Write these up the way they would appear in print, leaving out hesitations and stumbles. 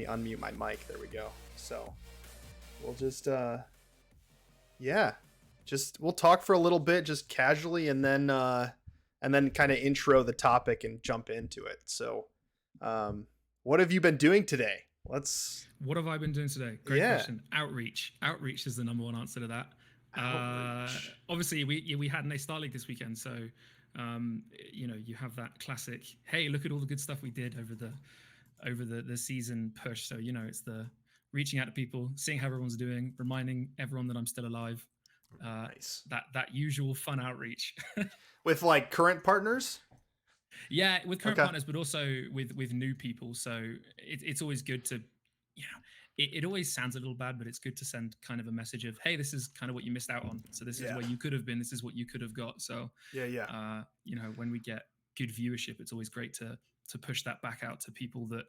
unmute my mic. There we go. So we'll just we'll talk for a little bit, just casually, and then kind of intro the topic and jump into it. So what have you been doing today? What have I been doing today? Great question. Outreach is the number one answer to that. Obviously we had an A Star League this weekend, so you have that classic, hey, look at all the good stuff we did over the season push. So it's the reaching out to people, seeing how everyone's doing, reminding everyone that I'm still alive. Nice. That usual fun outreach. With like current partners? Yeah, with current partners, but also with new people. So it's always good to, it always sounds a little bad, but it's good to send kind of a message of, hey, this is kind of what you missed out on. So this is where you could have been. This is what you could have got. So when we get good viewership, it's always great to push that back out to people that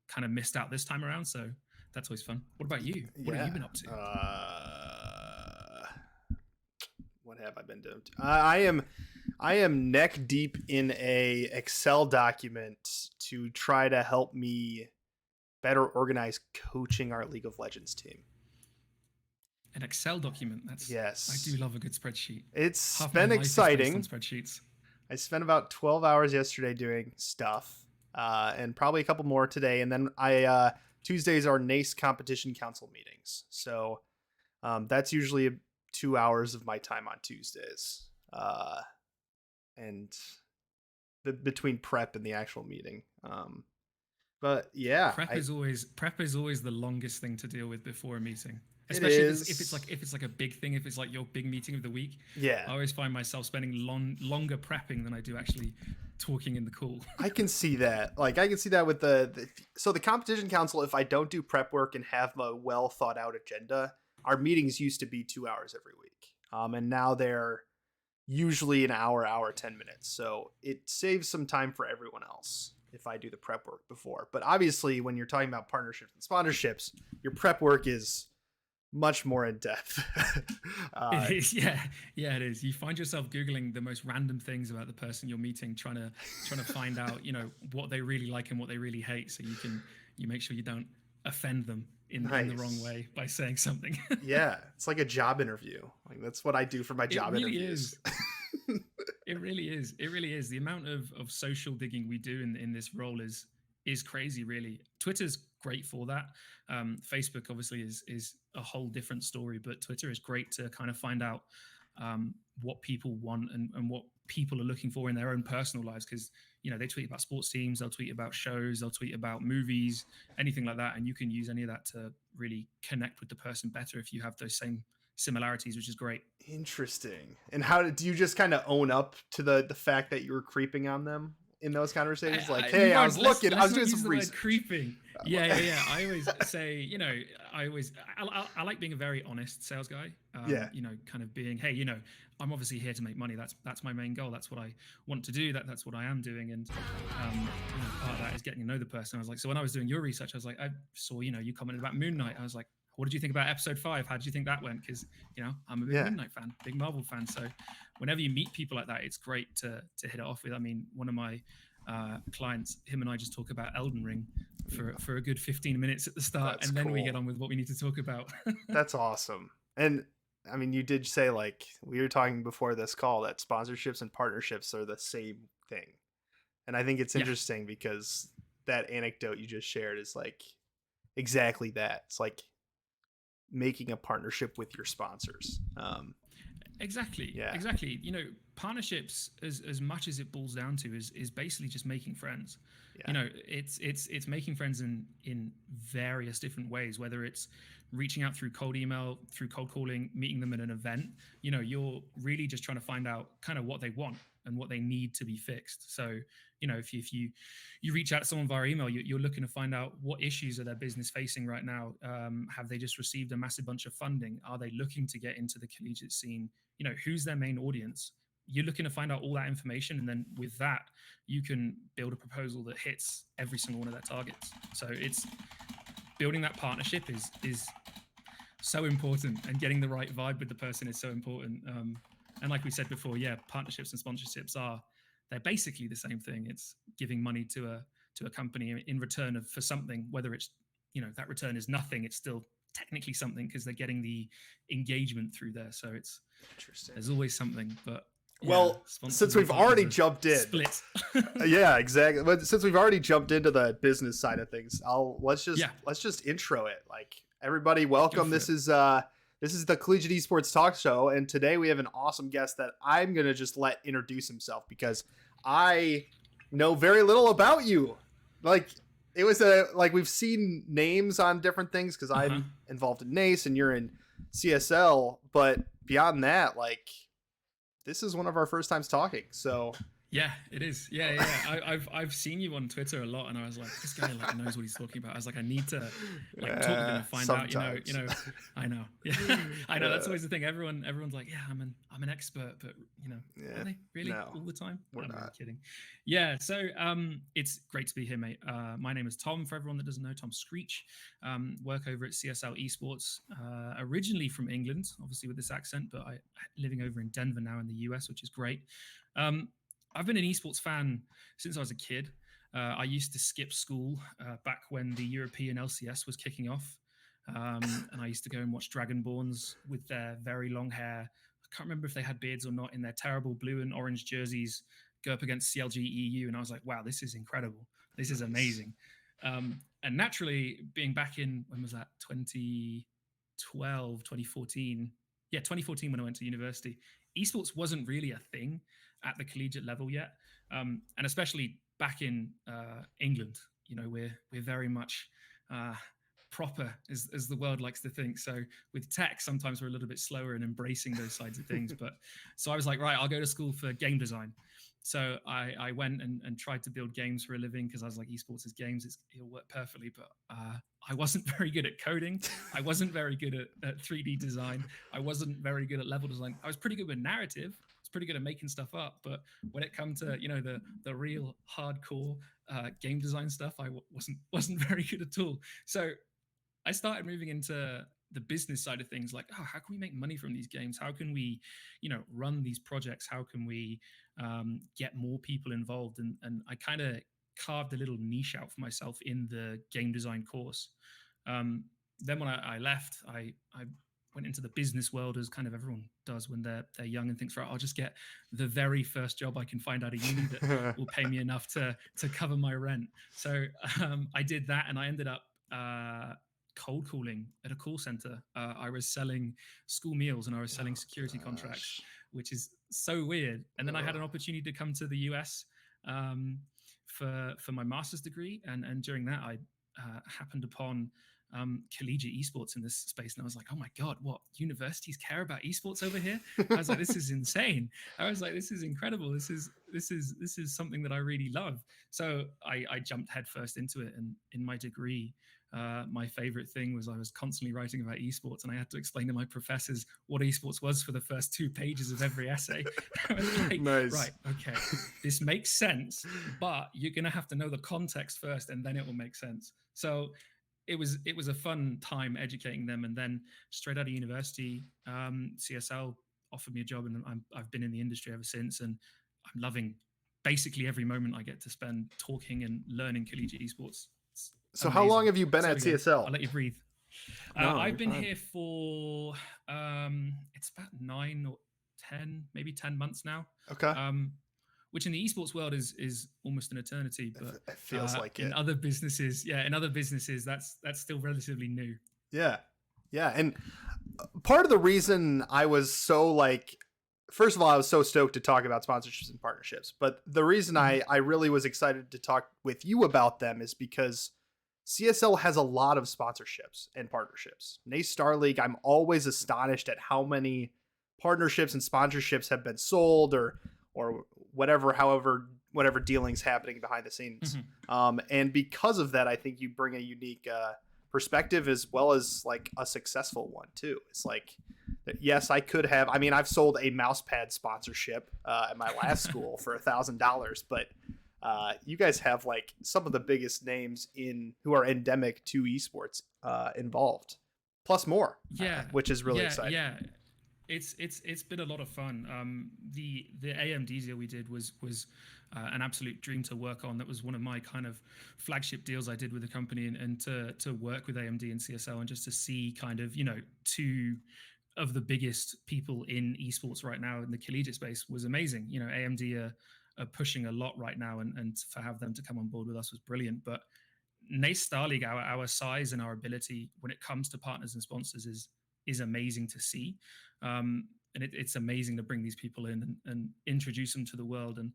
kind of missed out this time around. So that's always fun. What about you? What have you been up to? What have I been doing? I am neck deep in a Excel document to try to help me better organize coaching our League of Legends team. An Excel document. Yes. I do love a good spreadsheet. It's been exciting. On spreadsheets. I spent about 12 hours yesterday doing stuff, and probably a couple more today. And then Tuesdays are NACE competition council meetings. So that's usually 2 hours of my time on Tuesdays. And between prep and the actual meeting. But yeah, prep is always the longest thing to deal with before a meeting. Especially if it's like a big thing, if it's like your big meeting of the week. Yeah, I always find myself spending longer prepping than I do actually talking in the call. I can see that. Like I can see that with the competition council. If I don't do prep work and have a well thought out agenda, our meetings used to be 2 hours every week, and now they're usually an hour 10 minutes. So it saves some time for everyone else if I do the prep work before. But obviously, when you're talking about partnerships and sponsorships, your prep work is much more in depth. It is, yeah, it is. You find yourself Googling the most random things about the person you're meeting, trying to find out, what they really like and what they really hate, so you make sure you don't offend them in the wrong way by saying something. Yeah, it's like a job interview. Like that's what I do for my job interviews. It really is. It really is. The amount of social digging we do in this role is crazy, really. Twitter's great for that. Facebook obviously is a whole different story, but Twitter is great to kind of find out what people want and what people are looking for in their own personal lives, because they tweet about sports teams, they'll tweet about shows, they'll tweet about movies, anything like that, and you can use any of that to really connect with the person better if you have those same similarities, which is great. Interesting. And how do you just kind of own up to the fact that you were creeping on them in those conversations? Like, I was looking, I was doing some research. Creeping. Yeah. I always say, I like being a very honest sales guy. Kind of being, hey, I'm obviously here to make money. That's my main goal. That's what I want to do. That's what I am doing. And part of that is getting to know the person. I was like, so when I was doing your research, I was like, I saw, you commented about Moon Knight. I was like, what did you think about episode 5? How did you think that went? Because, I'm a big Moon Knight fan, big Marvel fan. So whenever you meet people like that, it's great to hit it off with. I mean, one of my clients, him and I just talk about Elden Ring for a good 15 minutes at the start. That's then cool. We get on with what we need to talk about. That's awesome. And I mean, you did say, like, we were talking before this call, that sponsorships and partnerships are the same thing. And I think it's interesting because that anecdote you just shared is like exactly that. It's like making a partnership with your sponsors. Exactly. Partnerships, as much as it boils down to, is basically just making friends. It's making friends in various different ways, whether it's reaching out through cold email, through cold calling, meeting them at an event. You're really just trying to find out kind of what they want and what they need to be fixed. So if you reach out to someone via email, you're looking to find out what issues are their business facing right now. Have they just received a massive bunch of funding? Are they looking to get into the collegiate scene? Who's their main audience? You're looking to find out all that information, and then with that, you can build a proposal that hits every single one of their targets. So it's building that partnership is so important, and getting the right vibe with the person is so important. And like we said before, partnerships and sponsorships they're basically the same thing. It's giving money to a company in return for something, whether it's that return is nothing, it's still technically something because they're getting the engagement through there. So it's interesting. There's always something, but well, since we've already jumped in, split. Yeah, exactly. But since we've already jumped into the business side of things, let's just intro it. Like, everybody, welcome. This is the Collegiate Esports Talk Show, and today we have an awesome guest that I'm gonna just let introduce himself because I know very little about you. Like, it was we've seen names on different things because I'm involved in NACE and you're in CSL, but beyond that, like, this is one of our first times talking, so yeah, it is. Yeah. I've seen you on Twitter a lot, and I was like, this guy knows what he's talking about. I was like, I need to talk with him and find sometimes out. I know. Yeah, I know. That's always the thing. Everyone's like, yeah, I'm an expert, but are they really all the time? We're not. I'm kidding. Yeah. So it's great to be here, mate. My name is Tom. For everyone that doesn't know, Tom Screech. Work over at CSL Esports. Originally from England, obviously with this accent, but I living over in Denver now in the US, which is great. I've been an esports fan since I was a kid. I used to skip school back when the European LCS was kicking off. And I used to go and watch Dragonborns with their very long hair. I can't remember if they had beards or not, in their terrible blue and orange jerseys, go up against CLG EU. And I was like, wow, this is incredible. This is amazing. And naturally, being back in, when was that? 2012, 2014. Yeah, 2014 when I went to university. Esports wasn't really a thing at the collegiate level yet, and especially back in England. We're very much proper, as the world likes to think. So with tech, sometimes we're a little bit slower in embracing those sides of things. But so I was like, right, I'll go to school for game design. So I went and tried to build games for a living because I was like, esports is games, it'll work perfectly. But I wasn't very good at coding. I wasn't very good at 3D design. I wasn't very good at level design. I was pretty good with narrative. I was pretty good at making stuff up. But when it comes to the real hardcore game design stuff, I wasn't very good at all. So I started moving into the business side of things, like, how can we make money from these games? How can we, run these projects? How can we get more people involved? And I kind of carved a little niche out for myself in the game design course. Then when I left, I went into the business world, as kind of everyone does when they're young, and thinks, right, I'll just get the very first job I can find out of uni that will pay me enough to cover my rent. So I did that, and I ended up cold calling at a call center. I was selling school meals and I was selling security contracts, which is so weird. And then I had an opportunity to come to the US for my master's degree, and during that I happened upon collegiate esports in this space, and I was like, oh my god, what, universities care about esports over here? I was like, this is insane. I was like, this is incredible. This is something that I really love. So I jumped headfirst into it, and in my degree, my favorite thing was I was constantly writing about esports, and I had to explain to my professors what esports was for the first 2 pages of every essay. I was like, nice. Right, okay, this makes sense, but you're gonna have to know the context first, and then it will make sense. So it was a fun time educating them, and then straight out of university, CSL offered me a job, and I've been in the industry ever since, and I'm loving basically every moment I get to spend talking and learning collegiate esports. So amazing. How long have you been at CSL? I'll let you breathe. I've been here for it's about 9 or 10, maybe 10 months now. Okay. Which in the esports world is almost an eternity, but it feels like in other businesses, that's still relatively new. Yeah. And part of the reason I was so first of all, I was so stoked to talk about sponsorships and partnerships, but the reason I really was excited to talk with you about them is because CSL has a lot of sponsorships and partnerships. NACE Star League, I'm always astonished at how many partnerships and sponsorships have been sold or whatever dealings happening behind the scenes. And because of that, I think you bring a unique perspective as well as a successful one too. It's like, yes, I could have, I've sold a mouse pad sponsorship at my last school for $1,000, but you guys have some of the biggest names who are endemic to esports involved, plus more. Which is really exciting. It's been a lot of fun. The AMD deal we did was an absolute dream to work on. That was one of my kind of flagship deals I did with the company, and to work with AMD and CSL, and just to see kind of, two of the biggest people in esports right now in the collegiate space was amazing. AMD are pushing a lot right now, and for have them to come on board with us was brilliant. But NACE Star League, our size and our ability when it comes to partners and sponsors is amazing to see. And it's amazing to bring these people in and introduce them to the world. And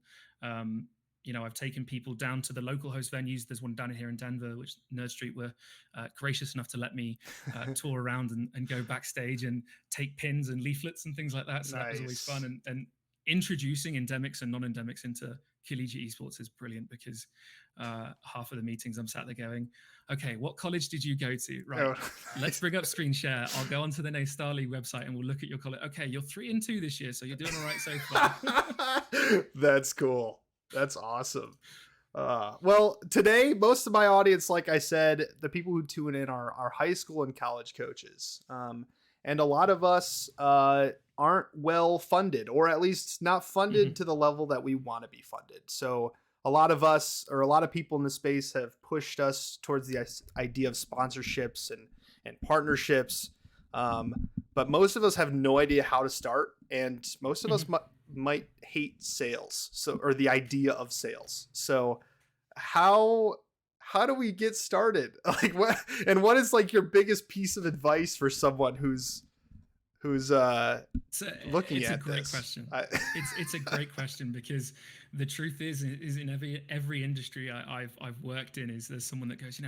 I've taken people down to the local host venues. There's one down here in Denver, which Nerd Street were gracious enough to let me tour around and go backstage and take pins and leaflets and things like that. So That was always fun. And introducing endemics and non-endemics into collegiate esports is brilliant, because half of the meetings I'm sat there going, okay, what college did you go to? Right, let's bring up screen share. I'll go onto the NACE Star League website and we'll look at your college. Okay, you're 3-2 this year, so you're doing all right so far. That's cool. That's awesome. Well, today, most of my audience, like I said, the people who tune in are high school and college coaches. And a lot of us aren't well funded, or at least not funded to the level that we want to be funded. So a lot of us, or a lot of people in the space, have pushed us towards the idea of sponsorships and partnerships. But most of us have no idea how to start, and most of us might hate sales, or the idea of sales. So how do we get started? Like, what is like your biggest piece of advice for someone who's looking it's at a great this? Question. It's a great question, because the truth is in every industry I've worked in, is there's someone that goes,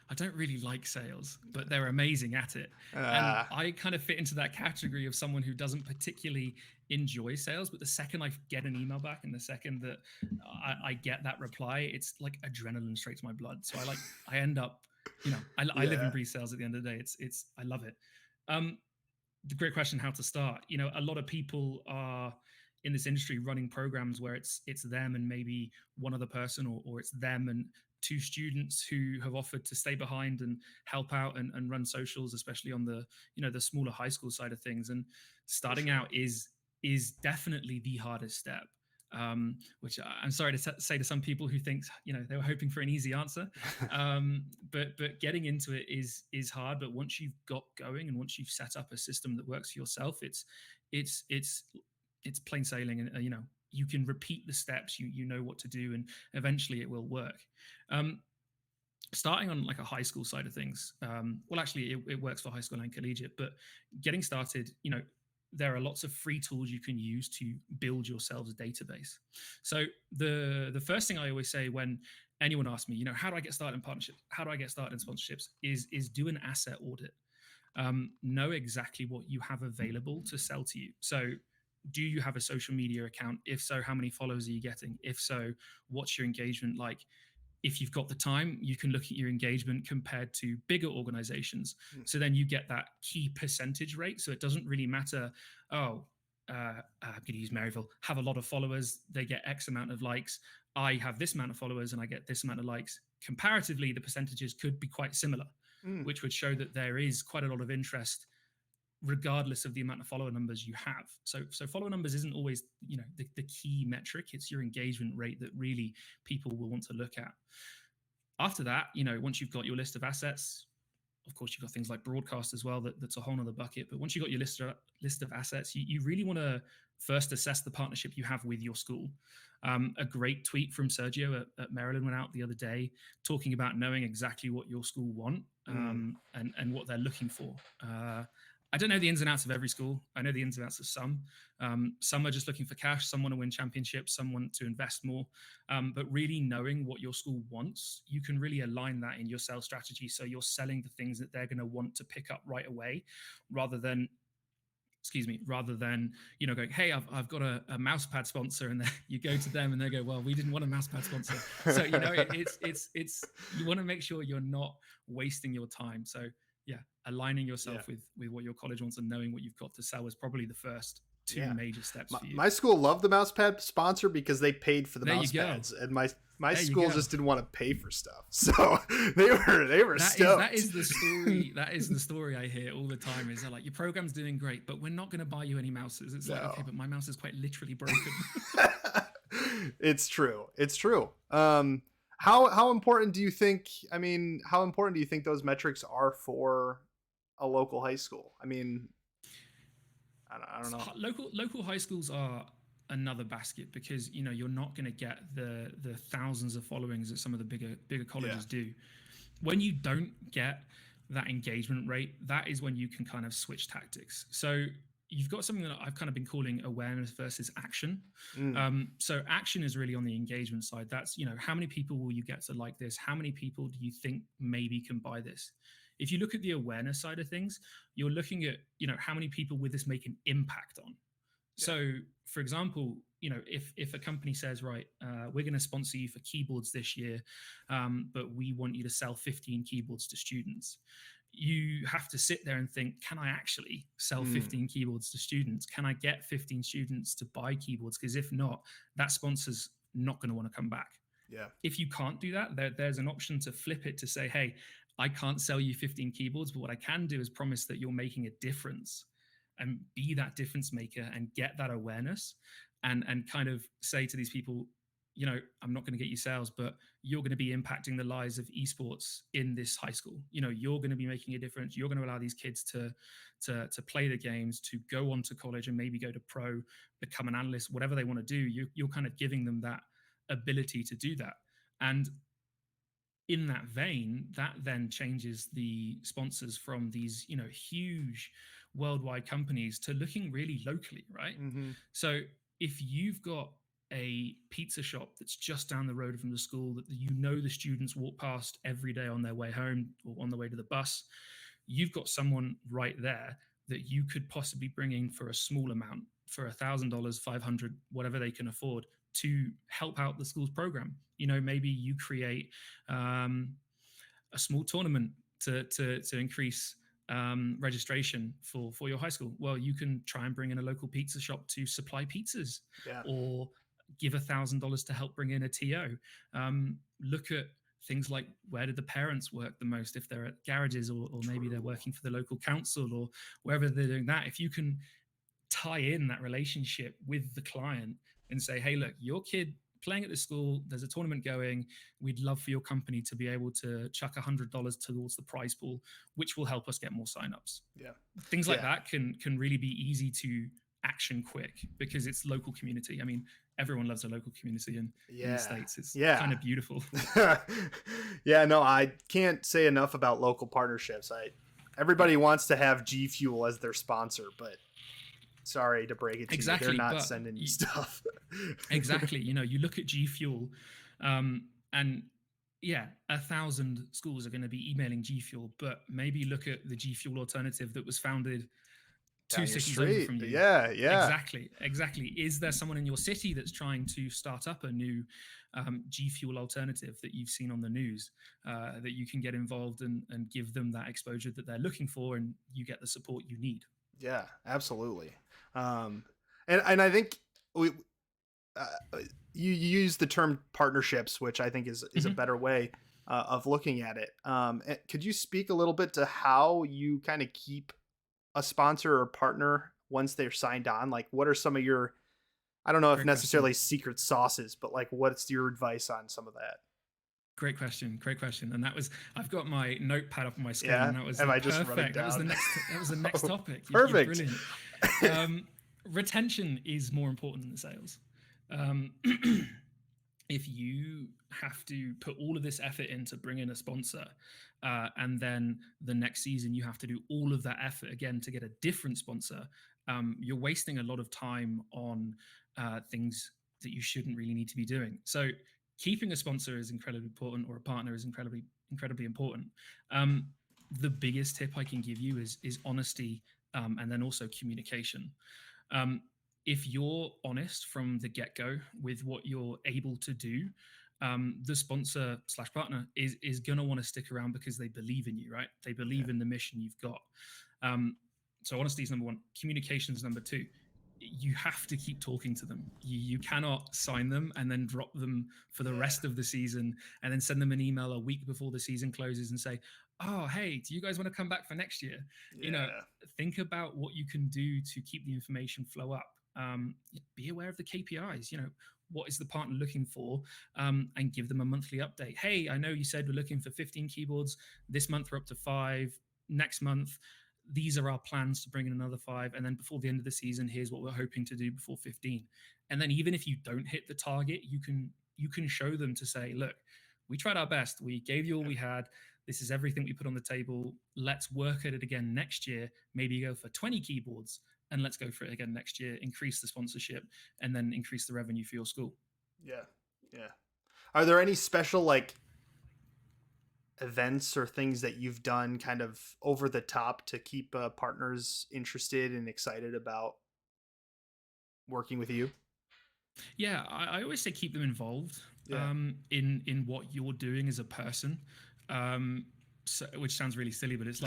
I don't really like sales, but they're amazing at it. And I kind of fit into that category of someone who doesn't particularly enjoy sales, but the second I get an email back, and the second that I get that reply, it's like adrenaline straight to my blood. So I end up, I live and breathe sales at the end of the day. I love it. The great question, how to start. A lot of people are in this industry running programs where it's them and maybe one other person, or it's them and two students who have offered to stay behind and help out and run socials, especially on the the smaller high school side of things. And starting out is definitely the hardest step. Which I'm sorry to say to some people who think they were hoping for an easy answer, but getting into it is hard. But once you've got going, and once you've set up a system that works for yourself, it's plain sailing, and you can repeat the steps, you know what to do, and eventually it will work. Starting on like a high school side of things, well, actually it works for high school and collegiate, but getting started, there are lots of free tools you can use to build yourselves a database. So the first thing I always say when anyone asks me, how do I get started in partnerships? How do I get started in sponsorships? Is do an asset audit. Know exactly what you have available to sell to you. So do you have a social media account? If so, how many followers are you getting? If so, what's your engagement like? If you've got the time, you can look at your engagement compared to bigger organizations. So then you get that key percentage rate. So it doesn't really matter, I'm going to use Maryville, have a lot of followers, they get X amount of likes. I have this amount of followers and I get this amount of likes. Comparatively, the percentages could be quite similar, which would show that there is quite a lot of interest regardless of the amount of follower numbers you have. So follower numbers isn't always, the key metric. It's your engagement rate that really people will want to look at. After that, once you've got your list of assets, of course, you've got things like broadcast as well. That's a whole other bucket. But once you've got your list of assets, you really want to first assess the partnership you have with your school. A great tweet from Sergio at Maryland went out the other day talking about knowing exactly what your school want and what they're looking for. I don't know the ins and outs of every school. I know the ins and outs of some. Some are just looking for cash. Some want to win championships. Some want to invest more. But really knowing what your school wants, you can really align that in your sales strategy. So you're selling the things that they're going to want to pick up right away, rather than going, hey, I've got a mouse pad sponsor, and then you go to them and they go, well, we didn't want a mouse pad sponsor. So it's you want to make sure you're not wasting your time. So aligning yourself with what your college wants and knowing what you've got to sell is probably the first two major steps for you. My school loved the mouse pad sponsor because they paid for the mouse pads, and my school just didn't want to pay for stuff, so they were stoked. That is the story. That is the story I hear all the time. Is they're like, your program's doing great, but we're not going to buy you any mouses. It's like, okay, but my mouse is quite literally broken. It's true. It's true. How important do you think? I mean, how important do you think those metrics are for a local high school? I mean, I don't know. Local high schools are another basket because you're not going to get the thousands of followings that some of the bigger colleges do. When you don't get that engagement rate, that is when you can kind of switch tactics. So you've got something that I've kind of been calling awareness versus action. So action is really on the engagement side. That's, how many people will you get to like this? How many people do you think maybe can buy this? If you look at the awareness side of things, you're looking at, how many people will this make an impact on? Yeah. So, for example, if a company says, right, we're going to sponsor you for keyboards this year, but we want you to sell 15 keyboards to students, you have to sit there and think, can I actually sell 15 keyboards to students? Can I get 15 students to buy keyboards? Because if not, that sponsor's not going to want to come back. Yeah. If you can't do that, there's an option to flip it to say, hey, I can't sell you 15 keyboards, but what I can do is promise that you're making a difference and be that difference maker and get that awareness and kind of say to these people, I'm not going to get you sales, but you're going to be impacting the lives of esports in this high school. You're going to be making a difference. You're going to allow these kids to play the games, to go on to college and maybe go to pro, become an analyst, whatever they want to do. You're kind of giving them that ability to do that. And in that vein, that then changes the sponsors from these, huge worldwide companies to looking really locally, right? Mm-hmm. So if you've got a pizza shop that's just down the road from the school that the students walk past every day on their way home or on the way to the bus, you've got someone right there that you could possibly bring in for a small amount, for $1,000, $500, whatever they can afford, to help out the school's program. Maybe you create a small tournament to increase registration for your high school. Well, you can try and bring in a local pizza shop to supply pizzas, or give $1,000 to help bring in a TO. Look at things like, where did the parents work the most? If they're at garages, or maybe they're working for the local council or wherever they're doing that. If you can tie in that relationship with the client and say, hey, look, your kid playing at the school, there's a tournament going, we'd love for your company to be able to chuck $100 towards the prize pool, which will help us get more signups. Things like that can really be easy to action quick because it's local community. I mean, everyone loves a local community in the States. It's kind of beautiful. No, I can't say enough about local partnerships. Everybody wants to have G Fuel as their sponsor, but sorry to break it to you, they're not sending you stuff. Exactly. You look at G Fuel, and 1,000 schools are going to be emailing G Fuel, but maybe look at the G Fuel alternative that was founded 2 cities over from you. Yeah. Exactly. Is there someone in your city that's trying to start up a new G Fuel alternative that you've seen on the news, that you can get involved and give them that exposure that they're looking for, and you get the support you need? Yeah, absolutely. And I think you use the term partnerships, which I think is a better way of looking at it. Could you speak a little bit to how you kind of keep a sponsor or partner once they're signed on? Like, what are some of your, I don't know if necessarily secret sauces, but like, what's your advice on some of that? Great question. And that was, I've got my notepad up on my screen. Yeah. And that was Am I just running down? That was the next topic. Perfect. You're brilliant. Retention is more important than the sales. If you have to put all of this effort in to bring in a sponsor, and then the next season you have to do all of that effort again to get a different sponsor, you're wasting a lot of time on things that you shouldn't really need to be doing. So keeping a sponsor is incredibly important, or a partner is incredibly important. The biggest tip I can give you is honesty, and then also communication. If you're honest from the get-go with what you're able to do, the sponsor / partner is going to want to stick around because they believe in you, right? They believe in the mission you've got. So honesty is number one. Communication is number two. you have to keep talking to them. You cannot sign them and then drop them for the rest of the season and then send them an email a week before the season closes and say, oh, hey, do you guys want to come back for next year? Think about what you can do to keep the information flow up. Be aware of the KPIs. What is the partner looking for, and give them a monthly update. Hey, I know you said we're looking for 15 keyboards. This month we're up to 5. Next month, these are our plans to bring in another 5. And then before the end of the season, here's what we're hoping to do before 15. And then even if you don't hit the target, you can show them to say, look, we tried our best. We gave you all we had. This is everything we put on the table. Let's work at it again next year. Maybe go for 20 keyboards. And let's go for it again next year, increase the sponsorship, and then increase the revenue for your school. Yeah. Are there any special events or things that you've done kind of over the top to keep partners interested and excited about working with you? Yeah, I always say keep them involved in what you're doing as a person. So, which sounds really silly, but it's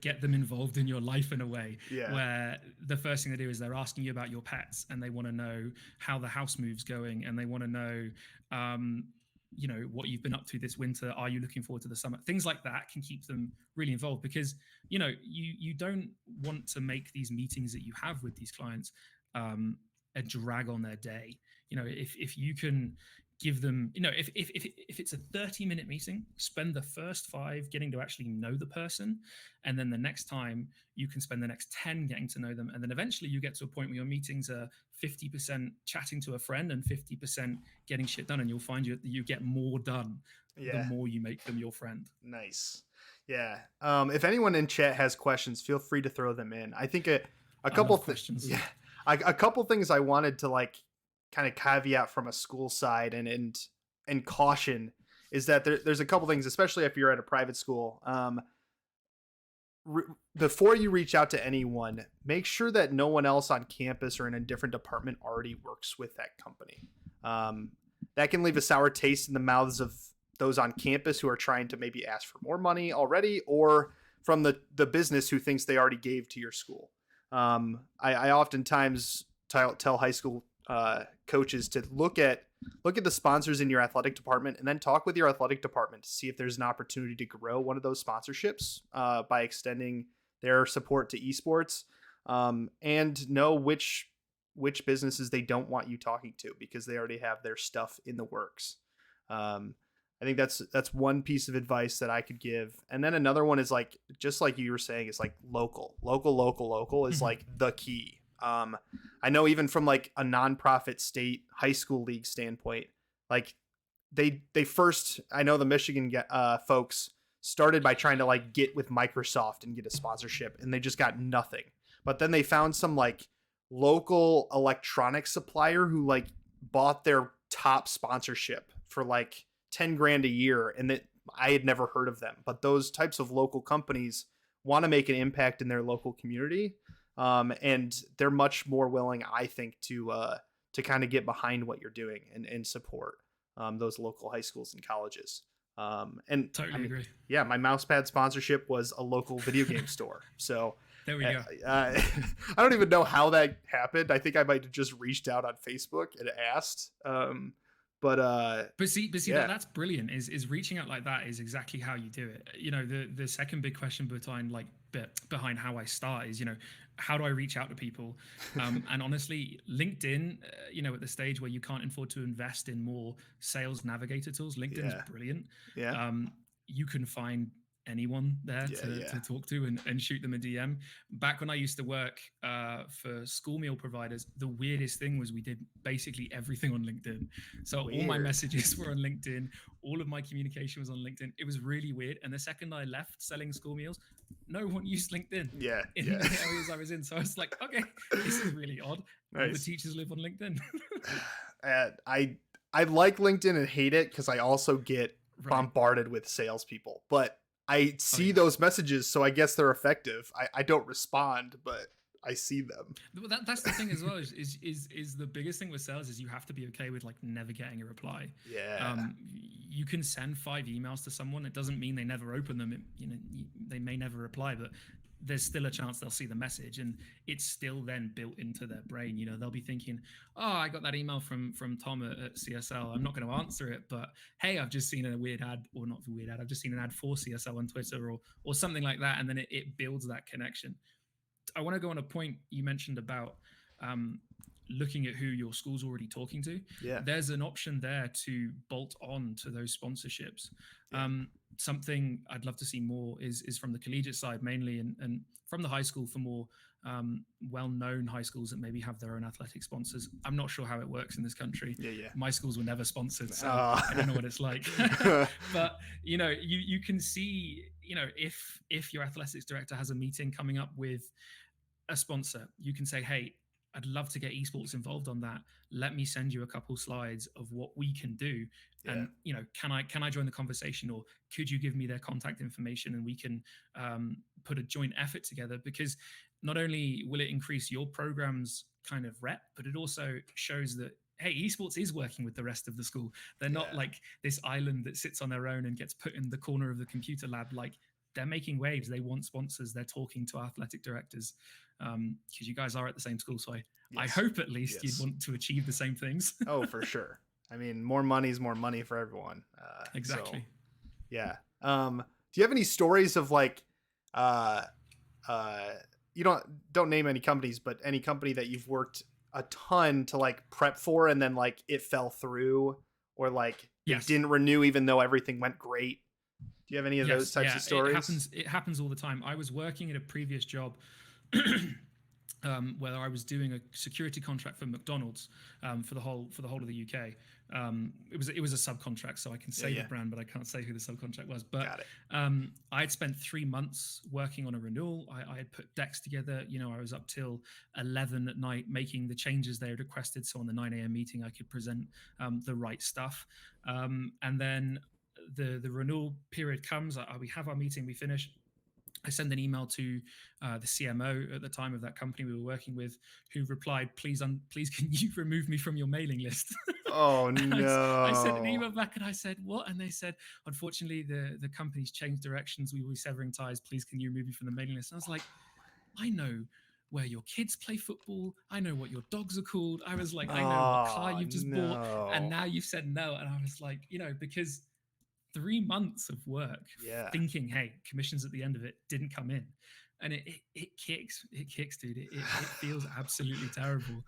get them involved in your life in a way where the first thing they do is they're asking you about your pets, and they want to know how the house move's going, and they want to know, what you've been up to this winter. Are you looking forward to the summer? Things like that can keep them really involved, because, you don't want to make these meetings that you have with these clients a drag on their day. If you can give them, if it's a 30-minute meeting, spend the first 5 getting to actually know the person, and then the next time you can spend the next 10 getting to know them, and then eventually you get to a point where your meetings are 50% chatting to a friend and 50% getting shit done, and you'll find you get more done the more you make them your friend. Nice. Yeah. If anyone in chat has questions, feel free to throw them in. I think a couple questions. Yeah. A couple things I wanted to kind of caveat from a school side and caution is that there's a couple things, especially if you're at a private school. Before you reach out to anyone, make sure that no one else on campus or in a different department already works with that company. That can leave a sour taste in the mouths of those on campus who are trying to maybe ask for more money already, or from the business who thinks they already gave to your school. I oftentimes tell high school coaches to look at the sponsors in your athletic department, and then talk with your athletic department to see if there's an opportunity to grow one of those sponsorships by extending their support to esports, and know which businesses they don't want you talking to because they already have their stuff in the works. I think that's one piece of advice that I could give. And then another one is just like you were saying, is local is the key. I know even from a nonprofit state high school league standpoint, they first, I know the Michigan folks started by trying to get with Microsoft and get a sponsorship, and they just got nothing. But then they found some local electronics supplier who bought their top sponsorship for $10,000 a year, and that I had never heard of them. But those types of local companies want to make an impact in their local community. And they're much more willing, I think, to kind of get behind what you're doing and support those local high schools and colleges. And totally agree. Yeah, my mousepad sponsorship was a local video game store. So there we go. I don't even know how that happened. I think I might have just reached out on Facebook and asked. But see, that's brilliant. Is reaching out like that is exactly how you do it. The second big question behind how I start is, how do I reach out to people? And honestly, LinkedIn, at the stage where you can't afford to invest in more sales navigator tools, LinkedIn is brilliant. Yeah. You can find anyone there to talk to and shoot them a DM. Back when I used to work for school meal providers, the weirdest thing was we did basically everything on LinkedIn. So all my messages were on LinkedIn. All of my communication was on LinkedIn. It was really weird. And the second I left selling school meals, no one used LinkedIn in the areas I was in. So I was like, okay, this is really odd. Nice. All the teachers live on LinkedIn. I like LinkedIn and hate it because I also get bombarded with salespeople. But I see those messages, so I guess they're effective. I don't respond, but I see them. That's the thing as well. Is the biggest thing with sales is you have to be okay with never getting a reply. Yeah. You can send 5 emails to someone. It doesn't mean they never open them. They may never reply, but there's still a chance they'll see the message, and it's still then built into their brain. You know, they'll be thinking, oh, I got that email from Tom at CSL. I'm not going to answer it, but hey, I've just seen a weird ad, or not a weird ad, I've just seen an ad for CSL on Twitter, or something like that. And then it builds that connection. I want to go on a point you mentioned about looking at who your school's already talking to. Yeah. There's an option there to bolt on to those sponsorships. Yeah. Something I'd love to see more is from the collegiate side mainly, and from the high school for more well-known high schools that maybe have their own athletic sponsors. I'm not sure how it works in this country. Yeah. My schools were never sponsored, so I don't know what it's like. But you know, you can see, you know, if your athletics director has a meeting coming up with a sponsor, you can say, hey, I'd love to get esports involved on that. Let me send you a couple slides of what we can do. Yeah. And, you know, can I join the conversation, or could you give me their contact information, and we can put a joint effort together? Because not only will it increase your program's kind of rep, but it also shows that, hey, esports is working with the rest of the school. They're not like this island that sits on their own and gets put in the corner of the computer lab. Like, they're making waves. They want sponsors. They're talking to athletic directors, because you guys are at the same school. So I hope at least you'd want to achieve the same things. Oh, for sure. I mean, more money is more money for everyone. Exactly. So, yeah. Do you have any stories of like, you don't name any companies, but any company that you've worked a ton to like prep for, and then like it fell through, or like it didn't renew even though everything went great? Do you have any of those types of stories? It happens all the time. I was working at a previous job where I was doing a security contract for McDonald's for the whole of the UK. It was a subcontract, so I can say the brand, but I can't say who the subcontract was. But I had spent 3 months working on a renewal. I had put decks together. You know, I was up till 11 at night making the changes they had requested, so on the 9 a.m. meeting I could present the right stuff. And then the renewal period comes. We have our meeting, we finish. I send an email to the CMO at the time of that company we were working with, who replied, please can you remove me from your mailing list? Oh, no. I sent an email back and I said, what? And they said, unfortunately, the company's changed directions. We will be severing ties. Please, can you remove me from the mailing list? And I was like, I know where your kids play football. I know what your dogs are called. I was like, I know what car you've just bought. And now you've said no. And I was like, you know, because 3 months of work thinking, hey, commissions at the end of it didn't come in. And it kicks, dude. It feels absolutely terrible.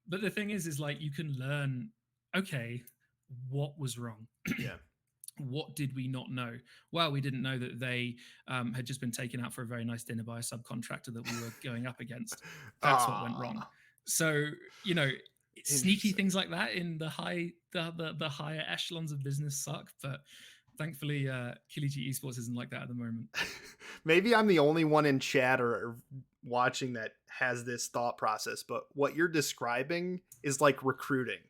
But the thing is like, you can learn, okay, what was wrong? Yeah. What did we not know? Well, we didn't know that they had just been taken out for a very nice dinner by a subcontractor that we were going up against. That's what went wrong. So, you know, sneaky things like that in the higher echelons of business suck, but thankfully Collegiate Esports isn't like that at the moment. Maybe I'm the only one in chat or watching that has this thought process, but what you're describing is like recruiting.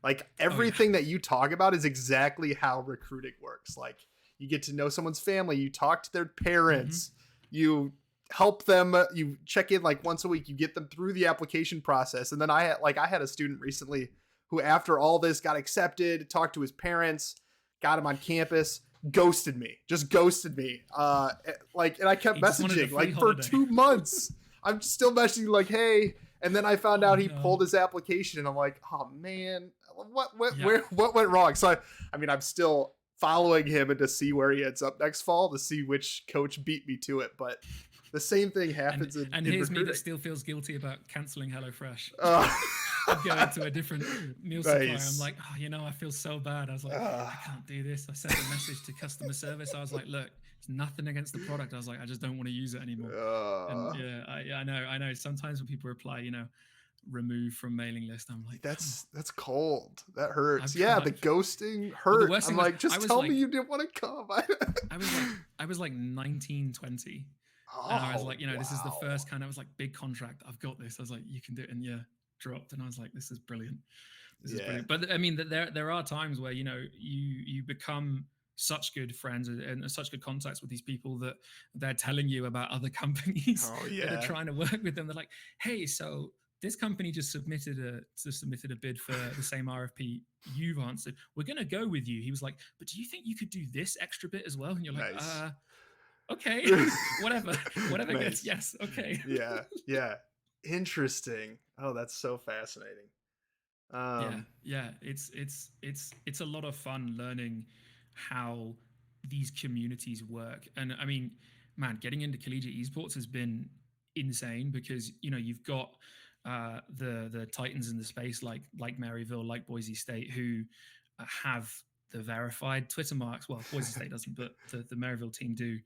Like everything that you talk about is exactly how recruiting works. Like you get to know someone's family, you talk to their parents, you help them, you check in like once a week, you get them through the application process. And then I had a student recently who, after all this, got accepted, talked to his parents, got him on campus, ghosted me. And I kept messaging like for 2 months. I'm still messaging like, hey, and then I found out he pulled his application, and I'm like, oh man, what went wrong? So I mean, I'm still following him and to see where he ends up next fall, to see which coach beat me to it. But the same thing happens in here's recruiting. Me that still feels guilty about canceling HelloFresh. I'm going to a different meal supplier. I'm like, oh, you know, I feel so bad. I was like, I can't do this. I sent a message to customer service. I was like, look, it's nothing against the product. I was like, I just don't want to use it anymore. And I know. Sometimes when people reply, you know, remove from mailing list, I'm like, that's cold. That hurts. The ghosting hurt. I'm like, just tell me you didn't want to come. I was like 19, 20. And I was like, you know, this is the first kind of, big contract. I've got this. I was like, you can do it. And dropped. And I was like, this is brilliant. This is brilliant. But I mean, there are times where, you know, you become such good friends and such good contacts with these people that they're telling you about other companies that are trying to work with them. They're like, hey, so this company just submitted a bid for the same RFP you've answered. We're going to go with you. He was like, but do you think you could do this extra bit as well? And you're like, nice. okay, whatever Nice. gets yes, okay. Yeah. Interesting. Oh, that's so fascinating. Yeah. It's a lot of fun learning how these communities work. And I mean, man, getting into collegiate esports has been insane because you've got the titans in the space like Maryville, like Boise State, who have the verified Twitter marks. Well, Boise State doesn't, but the Maryville team do.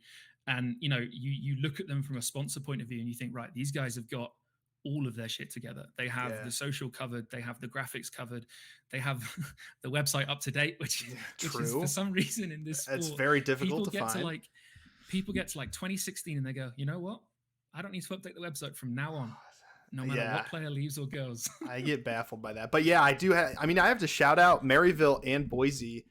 And you look at them from a sponsor point of view, and you think, right, these guys have got all of their shit together. They have the social covered, they have the graphics covered, they have the website up to date, which is for some reason in this sport, it's very difficult to find. People get to like 2016 and they go, you know what? I don't need to update the website from now on, no matter what player leaves or goes. I get baffled by that. But yeah, I do have, I mean, I have to shout out Maryville and Boise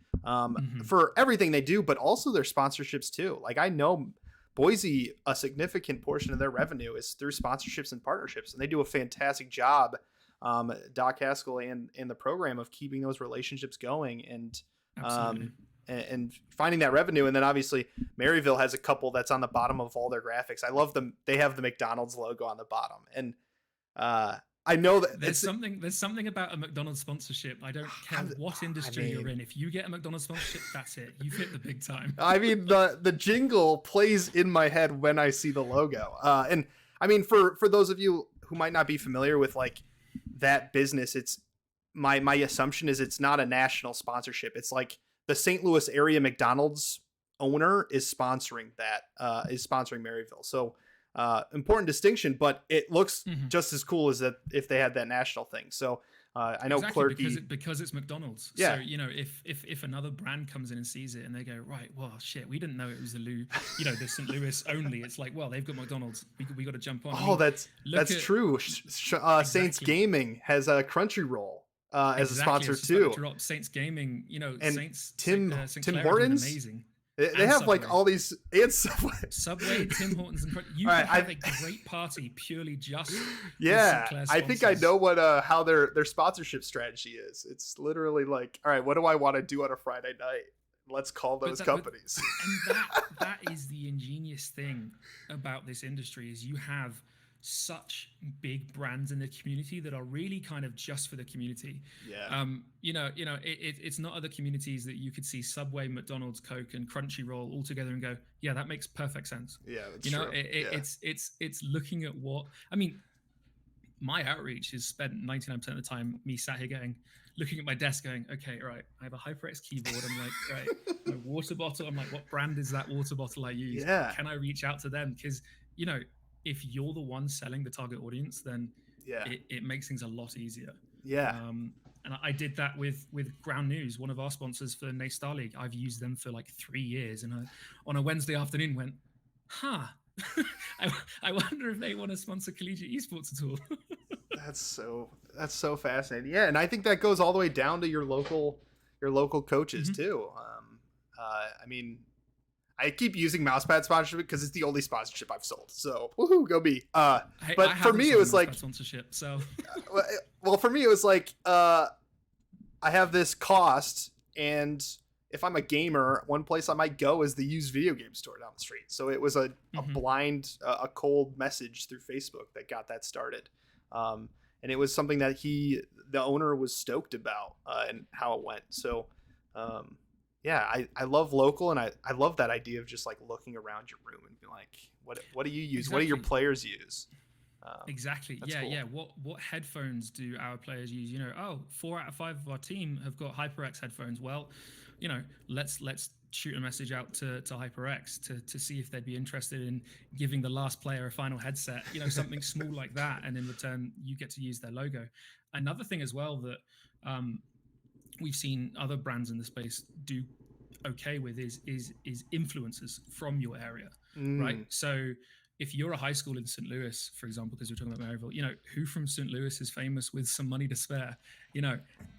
for everything they do, but also their sponsorships too. Like I know Boise, a significant portion of their revenue is through sponsorships and partnerships, and they do a fantastic job, Doc Haskell and the program, of keeping those relationships going and finding that revenue. And then obviously Maryville has a couple that's on the bottom of all their graphics. I love them. They have the McDonald's logo on the bottom, and I know that there's something about a McDonald's sponsorship. I don't care what industry you're in. If you get a McDonald's sponsorship, that's it. You've hit the big time. I mean, the jingle plays in my head when I see the logo. And I mean, for those of you who might not be familiar with like that business, it's my assumption is it's not a national sponsorship. It's like the St. Louis area McDonald's owner is sponsoring Maryville. So important distinction, but it looks just as cool as that if they had that national thing. So I know Clerky, because it's McDonald's. Yeah. So if another brand comes in and sees it and they go, right, well, shit, we didn't know it was the St. Louis only. It's like, well, they've got McDonald's. We got to jump on. Oh, that's true. Saints Gaming has a Crunchyroll as a sponsor too. Saints Gaming, and Saints. Tim Hortons. Amazing. They have Subway. Like all these and Subway, Tim Hortons, and you can have a great party purely just. Yeah, I think I know what how their sponsorship strategy is. It's literally like, all right, what do I want to do on a Friday night? Let's call those companies. And that is the ingenious thing about this industry is you have such big brands in the community that are really kind of just for the community. Yeah. It's not other communities that you could see Subway, McDonald's, Coke, and Crunchyroll all together and go, yeah, that makes perfect sense. Yeah, that's true. It's looking at what I mean. My outreach is spent 99% of the time me sat here looking at my desk going, okay, all right, I have a HyperX keyboard. I'm like, right, my water bottle. I'm like, what brand is that water bottle I use? Yeah. Can I reach out to them? Because if you're the one selling the target audience, then it makes things a lot easier. Yeah. And I did that with Ground News, one of our sponsors for NA Star League. I've used them for like 3 years, and I, on a Wednesday afternoon, went, I wonder if they want to sponsor Collegiate Esports at all. That's so fascinating. Yeah, and I think that goes all the way down to your local coaches too. I mean, I keep using Mousepad sponsorship because it's the only sponsorship I've sold. So woohoo, go me. But for me, it was like sponsorship. So well, for me, it was like I have this cost, and if I'm a gamer, one place I might go is the used video game store down the street. So it was a blind, a cold message through Facebook that got that started. And it was something that the owner was stoked about and how it went. So I love local, and I love that idea of just like looking around your room and be like, what do you use? Exactly. What do your players use? Exactly. Yeah, cool. Yeah. What headphones do our players use? 4 out of 5 of our team have got HyperX headphones. Well, let's shoot a message out to HyperX to see if they'd be interested in giving the last player a final headset, something small like that. And in return, you get to use their logo. Another thing as well that we've seen other brands in the space do okay with is influencers from your area, right? So if you're a high school in St. Louis, for example, because we're talking about Maryville, who from St. Louis is famous with some money to spare?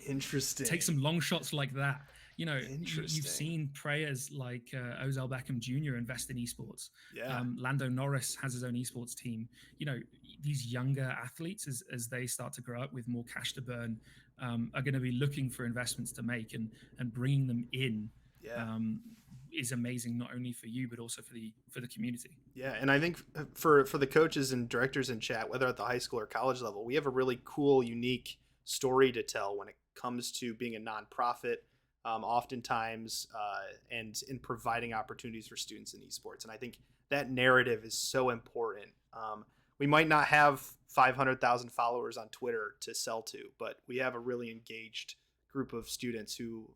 Interesting. Take some long shots like that. You've seen players like Ozell Beckham Jr. invest in esports. Yeah. Lando Norris has his own esports team. These younger athletes, as they start to grow up with more cash to burn, are going to be looking for investments to make and bringing them in. Yeah. is amazing, not only for you but also for the community. Yeah, and I think for the coaches and directors in chat, whether at the high school or college level, we have a really cool, unique story to tell when it comes to being a nonprofit, oftentimes, and in providing opportunities for students in esports. And I think that narrative is so important. We might not have 500,000 followers on Twitter to sell to, but we have a really engaged group of students who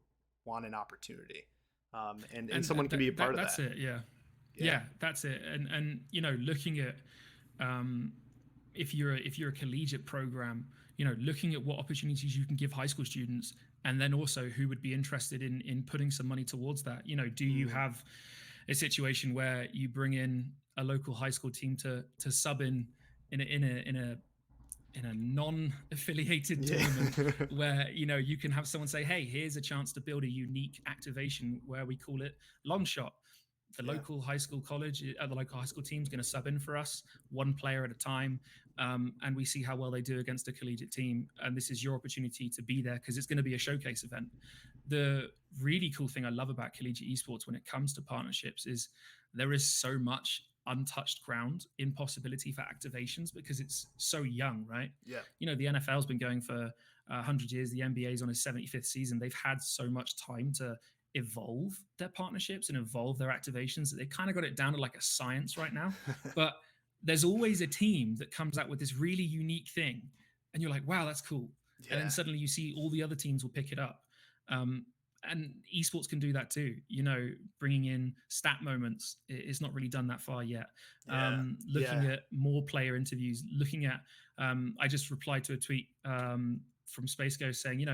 want an opportunity, and someone can be a part of that. That's it. Yeah, that's it. And looking at if you're a collegiate program, looking at what opportunities you can give high school students, and then also who would be interested in putting some money towards that. Do you have a situation where you bring in a local high school team to sub in a non-affiliated tournament where you can have someone say, hey, here's a chance to build a unique activation where we call it long shot. The local high school the local high school team is going to sub in for us, one player at a time, and we see how well they do against a collegiate team. And this is your opportunity to be there because it's going to be a showcase event. The really cool thing I love about collegiate esports when it comes to partnerships is there is so much untouched ground in possibility for activations because it's so young, right? Yeah. The NFL's been going for 100 years. The NBA's on its 75th season. They've had so much time to evolve their partnerships and evolve their activations that they kind of got it down to like a science right now. But there's always a team that comes out with this really unique thing and you're like, wow, that's cool. Yeah. And then suddenly you see all the other teams will pick it up. And esports can do that too. Bringing in stat moments is not really done that far yet. Looking at more player interviews, looking at, I just replied to a tweet from Space Ghost saying,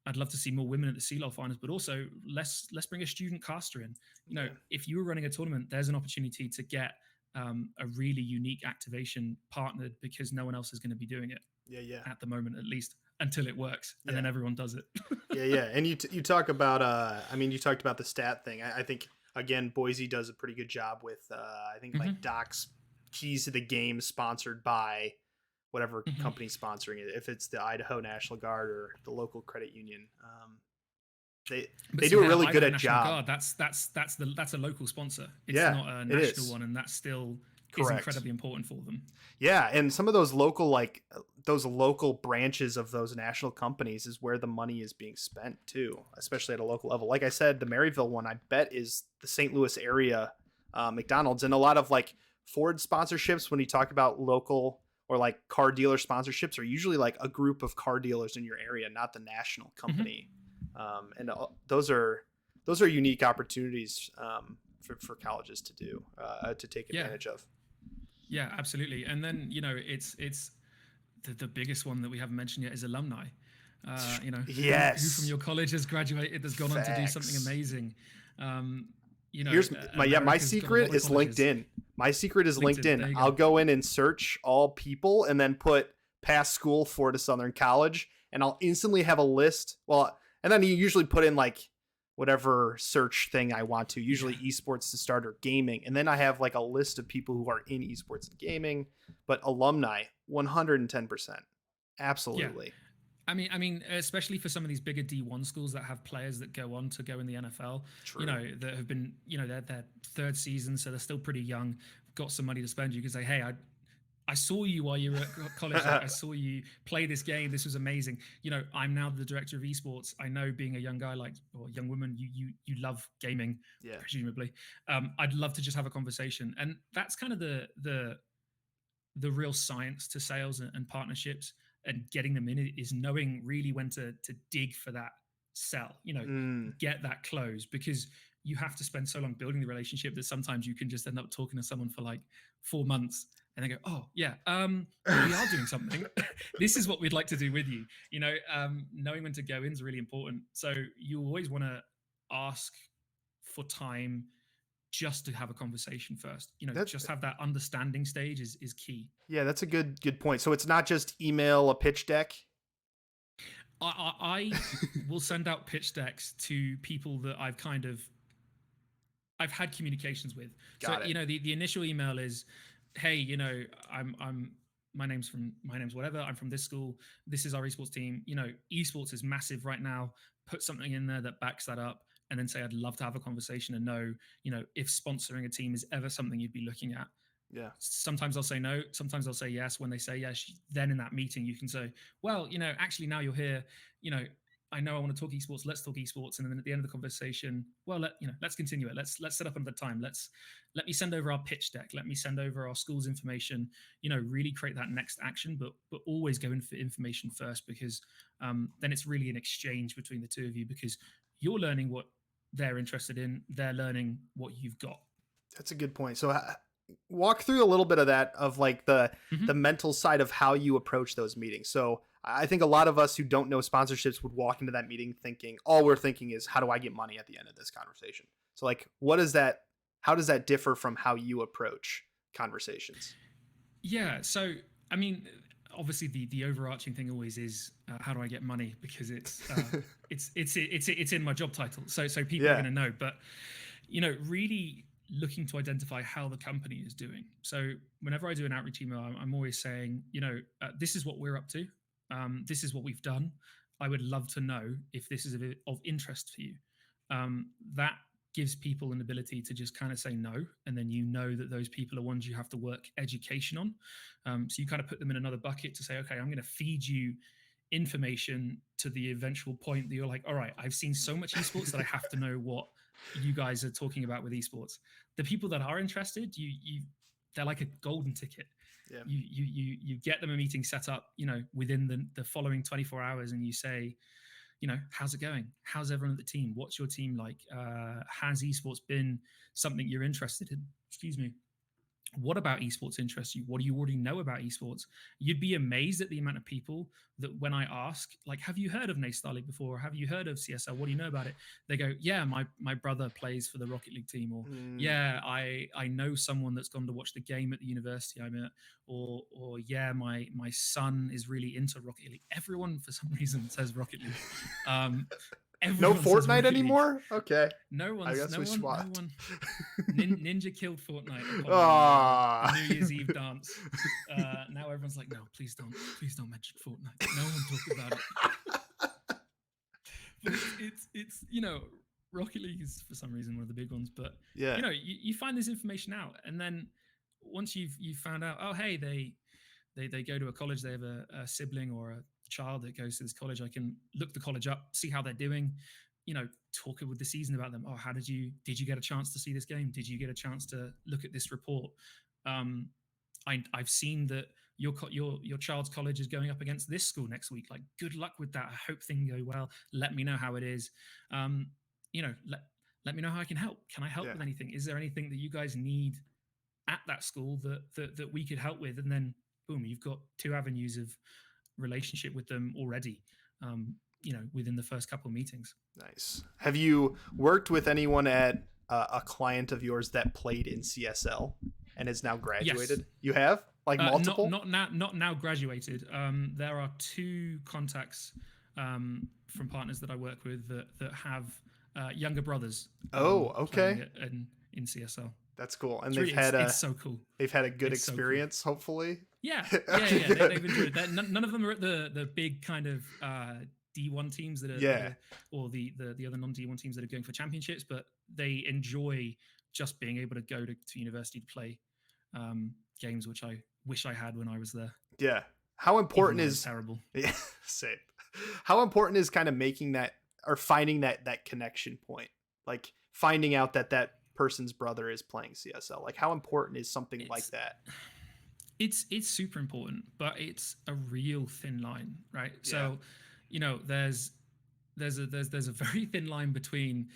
I'd love to see more women at the CLOL finals, but also let's bring a student caster in. If you were running a tournament, there's an opportunity to get a really unique activation partnered because no one else is going to be doing it. Yeah. At the moment, at least, until it works, and then everyone does it. Yeah. And you talk about, you talked about the stat thing. I think again, Boise does a pretty good job with, I think like Doc's Keys to the Game, sponsored by whatever company sponsoring it, if it's the Idaho National Guard or the local credit union. They do a really good at job. Guard, that's a local sponsor. It's not a national one, and that's still is incredibly important for them. Yeah, and some of those local branches of those national companies is where the money is being spent too, especially at a local level. Like I said, the Maryville one, I bet, is the St. Louis area McDonald's, and a lot of like Ford sponsorships when you talk about local or like car dealer sponsorships are usually like a group of car dealers in your area, not the national company. And those are unique opportunities for colleges to do, to take advantage of. Yeah, absolutely. And then, it's the biggest one that we haven't mentioned yet is alumni. Yes. Who from your college has graduated, has gone on to do something amazing. Here's my secret is LinkedIn. My secret is LinkedIn. I'll go in and search all people and then put past school Florida Southern College, and I'll instantly have a list. Well, and then you usually put in like whatever search thing I want to, usually esports to start or gaming. And then I have like a list of people who are in esports and gaming, but alumni, 110%. Absolutely. Yeah. I mean, especially for some of these bigger D1 schools that have players that go on to go in the NFL, True. That have been, their third season, so they're still pretty young, got some money to spend. You can say, hey, I saw you while you were at college. I saw you play this game. This was amazing. I'm now the director of esports. I know, being a young guy or young woman, you love gaming, presumably. I'd love to just have a conversation, and that's kind of the real science to sales and partnerships and getting them in, is knowing really when to dig for that sell. Get that close, because you have to spend so long building the relationship that sometimes you can just end up talking to someone for like 4 months. And they go, oh, yeah, we are doing something. This is what we'd like to do with you. Knowing when to go in is really important. So you always want to ask for time just to have a conversation first. Just have that understanding stage is key. Yeah, that's a good point. So it's not just email a pitch deck? I will send out pitch decks to people that I've had communications with. Got it. The initial email is, hey, my name's whatever. I'm from this school. This is our esports team. Esports is massive right now. Put something in there that backs that up. and then say, I'd love to have a conversation and know, if sponsoring a team is ever something you'd be looking at. Yeah. Sometimes I'll say no. Sometimes I'll say yes. When they say yes, then in that meeting, you can say, well, actually now you're here, I know I want to talk esports. Let's talk esports. And then at the end of the conversation, well, let's continue it. Let's set up another time. Let me send over our pitch deck. Let me send over our school's information. Really create that next action, but always go in for information first, because then it's really an exchange between the two of you, because you're learning what they're interested in. They're learning what you've got. That's a good point. So walk through a little bit of that, of like the mental side of how you approach those meetings. So I think a lot of us who don't know sponsorships would walk into that meeting thinking, all we're thinking is, how do I get money at the end of this conversation? So like, how does that differ from how you approach conversations? Yeah. So, I mean, obviously the overarching thing always is, how do I get money? Because it's in my job title. So people are going to know, but really looking to identify how the company is doing. So whenever I do an outreach email, I'm always saying, this is what we're up to. This is what we've done. I would love to know if this is of interest for you. That gives people an ability to just kind of say no, and then that those people are ones you have to work education on. So you kind of put them in another bucket to say, okay, I'm going to feed you information to the eventual point that you're like, all right, I've seen so much esports that I have to know what you guys are talking about with esports. The people that are interested, they're like a golden ticket. Yeah. You get them a meeting set up, within the following 24 hours, and you say, how's it going? How's everyone at the team? What's your team like? Has esports been something you're interested in? Excuse me. What about esports interests you? What do you already know about esports? You'd be amazed at the amount of people that when I ask, like, have you heard of Naystar League before? Or have you heard of CSL? What do you know about it? They go, yeah, my brother plays for the Rocket League team. Or, yeah, I know someone that's gone to watch the game at the university I'm at. Or yeah, my son is really into Rocket League. Everyone, for some reason, says Rocket League. No Fortnite anymore? League. Okay. No one. Ninja killed Fortnite. New Year's Eve dance. Now everyone's like, no, please don't mention Fortnite. No one talk about it. But it's Rocket League is for some reason one of the big ones. But yeah, you find this information out, and then once you've found out, oh hey, they go to a college, they have a sibling or a child that goes to this college, I can look the college up, see how they're doing, talk with the season about them. Oh, did you get a chance to see this game? Did you get a chance to look at this report? I've seen that your child's college is going up against this school next week. Like, good luck with that. I hope things go well. Let me know how it is. Let me know how I can help. Can I help with anything? Is there anything that you guys need at that school that we could help with? And then boom, you've got two avenues of relationship with them already, within the first couple of meetings. Nice. Have you worked with anyone at a client of yours that played in CSL and is now graduated? Yes. You have? Like multiple? Not now graduated. There are two contacts from partners that I work with that have younger brothers. Okay. In CSL. That's cool. And it's so cool. They've had a good experience, so cool. Hopefully. Yeah. They've enjoyed that. None of them are at the big kind of D1 teams that are, or the other non-D1 teams that are going for championships, but they enjoy just being able to go to university to play games, which I wish I had when I was there. Yeah. How important is terrible? Yeah, same. How important is kind of making that or finding that connection point? Like finding out that person's brother is playing CSL. Like how important is something like that? It's super important, but it's a real thin line, right? Yeah. So, there's a very thin line between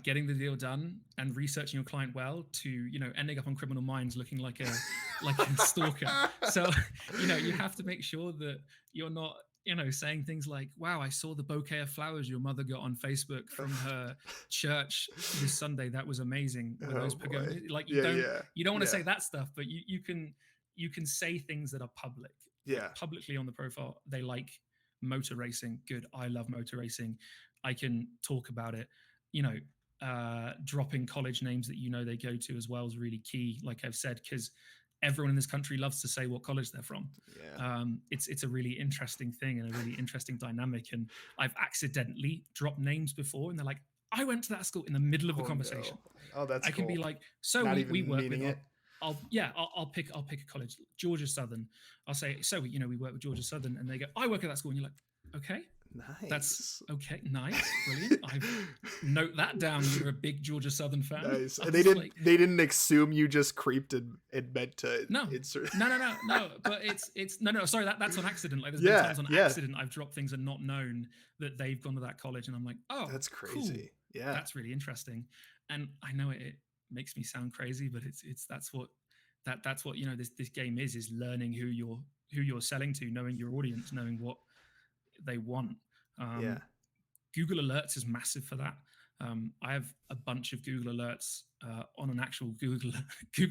getting the deal done and researching your client well to, ending up on Criminal Minds looking like a stalker. So, you have to make sure that you're not, saying things like, wow, I saw the bouquet of flowers your mother got on Facebook from her church this Sunday. That was amazing. Those pagodias. Like you don't want to say that stuff, but you can say things that are public. Yeah. Publicly on the profile. They like motor racing. Good. I love motor racing. I can talk about it. Dropping college names that they go to as well is really key. Like I've said, because everyone in this country loves to say what college they're from. Yeah. It's a really interesting thing and a really interesting dynamic. And I've accidentally dropped names before, and they're like, I went to that school in the middle of a conversation. No. Oh, that's I can cool. be like, so Not we work with it. I'll pick a college, Georgia Southern. I'll say, so we work with Georgia Southern, and they go, I work at that school, and you're like, okay, nice, that's okay, nice, brilliant. I note that down. You're a big Georgia Southern fan. Nice. And they didn't assume you just creeped and meant to insert. No. But it's no. Sorry, that's on accident. Like there's been times on accident I've dropped things and not known that they've gone to that college, and I'm like, oh, that's crazy. Cool. Yeah, that's really interesting. And I know it makes me sound crazy, but that's what this game is learning who you're selling to, knowing your audience, knowing what they want. Google Alerts is massive for that. I have a bunch of Google Alerts on an actual Google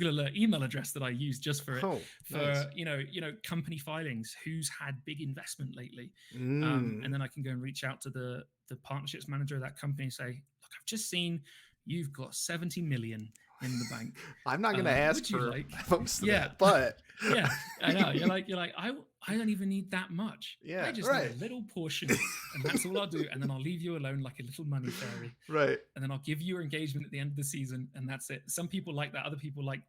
Alert email address that I use just for it. Nice. Company filings, who's had big investment lately, and then I can go and reach out to the partnerships manager of that company and say, look, I've just seen you've got 70 million in the bank. I'm not going to ask for most of that, but yeah, I know. You're like, I don't even need that much. Yeah, I just need a little portion, and that's all I'll do. And then I'll leave you alone like a little money fairy. Right. And then I'll give you your engagement at the end of the season, and that's it. Some people like that. Other people like,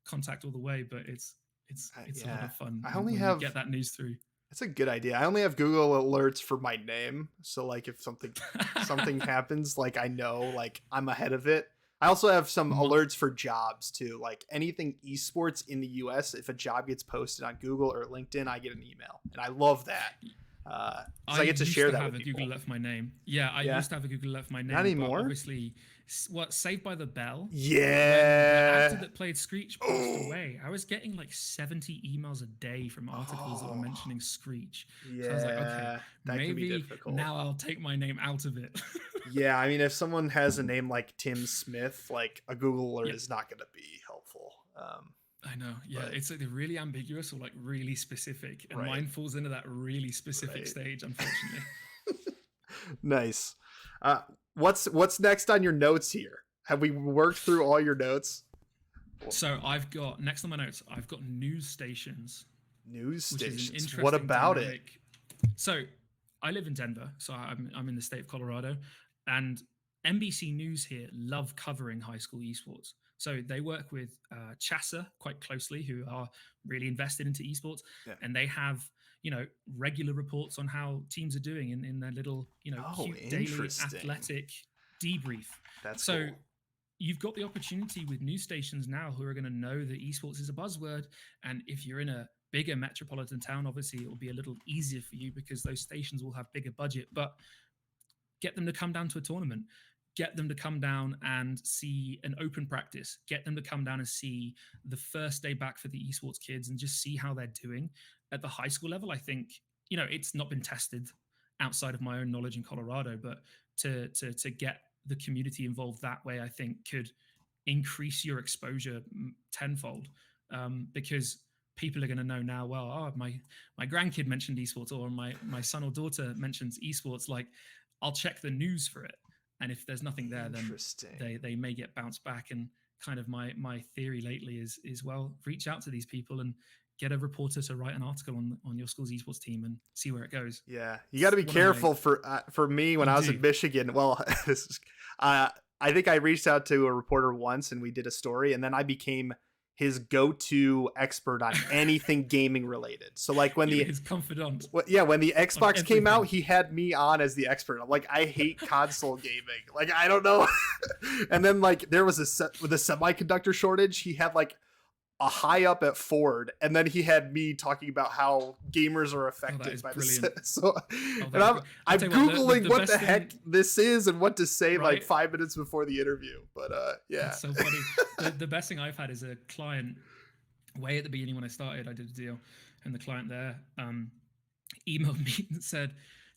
contact all the way. But it's a lot of fun. I only get that news through. That's a good idea. I only have Google Alerts for my name, so like if something happens, like I know, like I'm ahead of it. I also have some alerts for jobs too, like anything esports in the US. If a job gets posted on Google or LinkedIn, I get an email, and I love that. I get to share that with people. Google Alert for my name. I used to have a Google Alert for my name. Not anymore. But obviously, Saved by the Bell. Yeah. The actor that played Screech passed away. I was getting like 70 emails a day from articles that were mentioning Screech. Yeah. So I was like, okay, that maybe can be difficult. Now I'll take my name out of it. Yeah, I mean, if someone has a name like Tim Smith, like a Google Alert is not going to be helpful. I know. Yeah, it's like really ambiguous or like really specific, and mine falls into that really specific stage, unfortunately. Nice. What's next on your notes here? Have we worked through all your notes? So I've got next on my notes. I've got news stations. News stations. What about it? So I live in Denver, so I'm in the state of Colorado, and NBC News here love covering high school esports. So they work with Chassa quite closely, who are really invested into esports, and they have regular reports on how teams are doing in their little cute daily athletic debrief. That's so cool. You've got the opportunity with news stations now who are going to know that esports is a buzzword, and if you're in a bigger metropolitan town, obviously it will be a little easier for you because those stations will have bigger budget. But get them to come down to a tournament. Get them to come down and see an open practice. Get them to come down and see the first day back for the esports kids and just see how they're doing at the high school level. I think, it's not been tested outside of my own knowledge in Colorado, but to get the community involved that way, I think could increase your exposure tenfold, because people are going to know now, well, my grandkid mentioned esports, or my son or daughter mentions esports. Like, I'll check the news for it. And if there's nothing there, then they may get bounced back. And kind of my theory lately is well, reach out to these people and get a reporter to write an article on your school's esports team and see where it goes. Yeah, you got to be careful for me when I was in Michigan. Well, this is I think I reached out to a reporter once and we did a story, and then I became his go-to expert on anything gaming related. So like when his confidant. When the Xbox came out, he had me on as the expert. I'm like, I hate console gaming. Like, I don't know. And then like there was with a semiconductor shortage, he had like a high up at Ford, and then he had me talking about how gamers are affected by this. So, and I'm Googling what the heck this is and what to say like 5 minutes before the interview. But yeah, it's so funny. The best thing I've had is a client way at the beginning when I started. I did a deal, and the client there emailed me and said,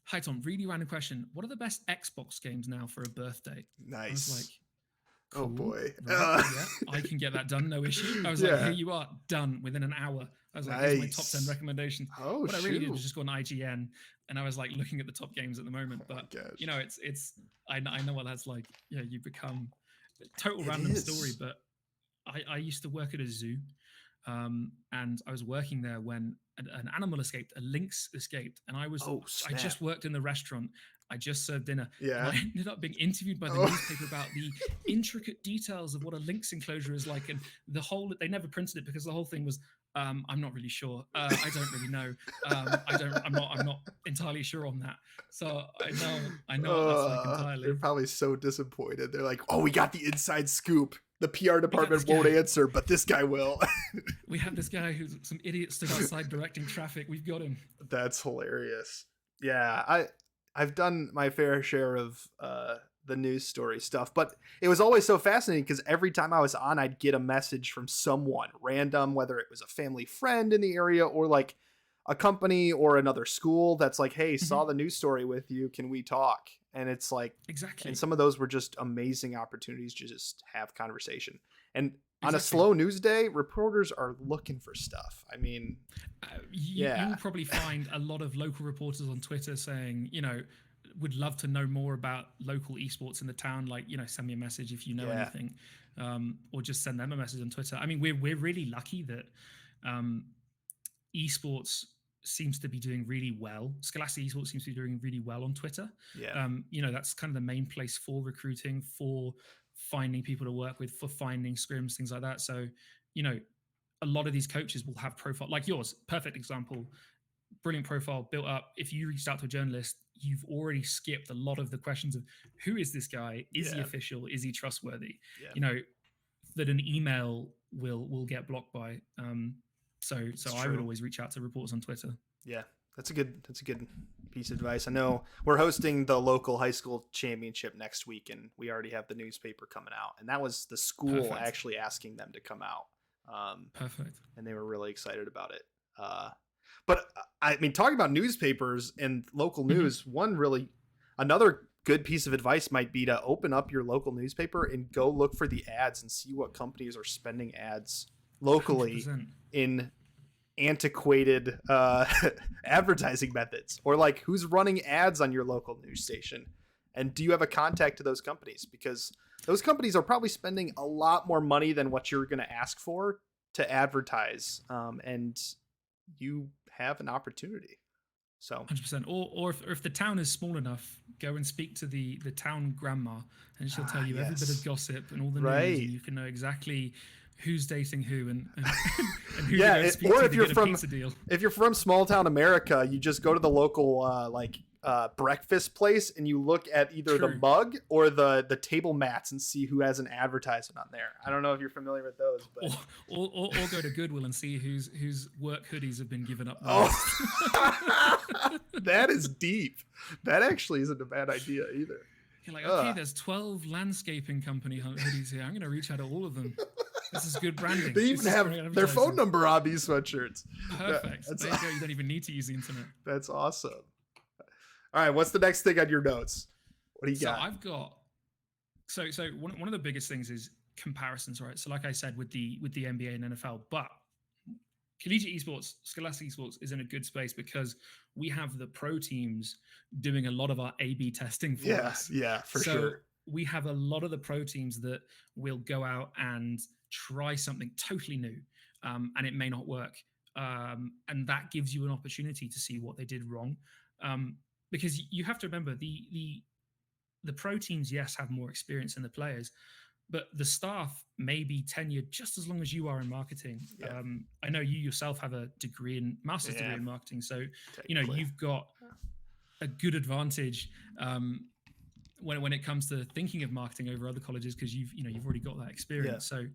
"Hi Tom, really random question. What are the best Xbox games now for a birthday?" Nice. I was like, cool. Oh boy. Right, I can get that done, no issue. I was like, here you are, done within an hour. I was like, here's my top 10 recommendations. What I really did was just go on IGN, and I was like looking at the top games at the moment. But it's I know what that's like. You become total random story. But I used to work at a zoo, and I was working there when an animal escaped, a lynx escaped, and I just worked in the restaurant. I just served dinner, and I ended up being interviewed by the newspaper about the intricate details of what a lynx enclosure is like, and they never printed it because the whole thing was, I'm not really sure. I don't really know. I'm not entirely sure on that. So I know what that's like entirely. They're probably so disappointed. They're like, oh, we got the inside scoop. The PR department won't answer, but this guy will. We have this guy who's some idiot stood outside directing traffic. We've got him. That's hilarious. Yeah, I've done my fair share of the news story stuff, but it was always so fascinating because every time I was on, I'd get a message from someone random, whether it was a family friend in the area or like a company or another school that's like, hey, saw the news story with you. Can we talk? And it's like, exactly. And some of those were just amazing opportunities to just have conversation. And on a slow news day, reporters are looking for stuff. I mean, you will probably find a lot of local reporters on Twitter saying, would love to know more about local esports in the town. Like, send me a message if you know anything, or just send them a message on Twitter. I mean, we're really lucky that esports seems to be doing really well. Scholastic Esports seems to be doing really well on Twitter. Yeah. That's kind of the main place for recruiting, for finding people to work with, for finding scrims, things like that. So, a lot of these coaches will have profile like yours. Perfect example. Brilliant profile built up. If you reached out to a journalist, you've already skipped a lot of the questions of who is this guy? Is he official? Is he trustworthy? Yeah. That an email will get blocked by. So I would always reach out to reporters on Twitter. Yeah, that's a good piece of advice. I know we're hosting the local high school championship next week, and we already have the newspaper coming out. And that was the school actually asking them to come out. Perfect. And they were really excited about it. But I mean, talking about newspapers and local news, another good piece of advice might be to open up your local newspaper and go look for the ads and see what companies are spending ads locally 100%. In antiquated advertising methods, or like who's running ads on your local news station, and do you have a contact to those companies, because those companies are probably spending a lot more money than what you're going to ask for to advertise, and you have an opportunity. So 100%. Or if the town is small enough, go and speak to the town grandma, and she'll tell you every bit of gossip and all the news, and you can know exactly who's dating who and who to speak or to if you're get from a pizza deal. If you're from small town America, you just go to the local breakfast place and you look at either the mug or the table mats and see who has an advertisement on there. I don't know if you're familiar with those, but or go to Goodwill and see whose work hoodies have been given up. That is deep. That actually isn't a bad idea either. You're like, okay, there's 12 landscaping company hoodies here. I'm going to reach out to all of them. This is good branding. They even have their phone number on these sweatshirts. Perfect. There you go. You don't even need to use the internet. That's awesome. All right, what's the next thing on your notes? What do you got? So I've got. So one of the biggest things is comparisons, right? So like I said, with the NBA and NFL, but Collegiate Esports, Scholastic Esports is in a good space because we have the pro teams doing a lot of our A/B testing for us. Yeah, for sure. We have a lot of the pro teams that will go out and try something totally new, and it may not work. And that gives you an opportunity to see what they did wrong. Because you have to remember the pro teams, yes, have more experience than the players, but the staff may be tenured just as long as you are in marketing. Yeah. I know you yourself have a master's degree in marketing, so you've got a good advantage when it comes to thinking of marketing over other colleges, because you've already got that experience. So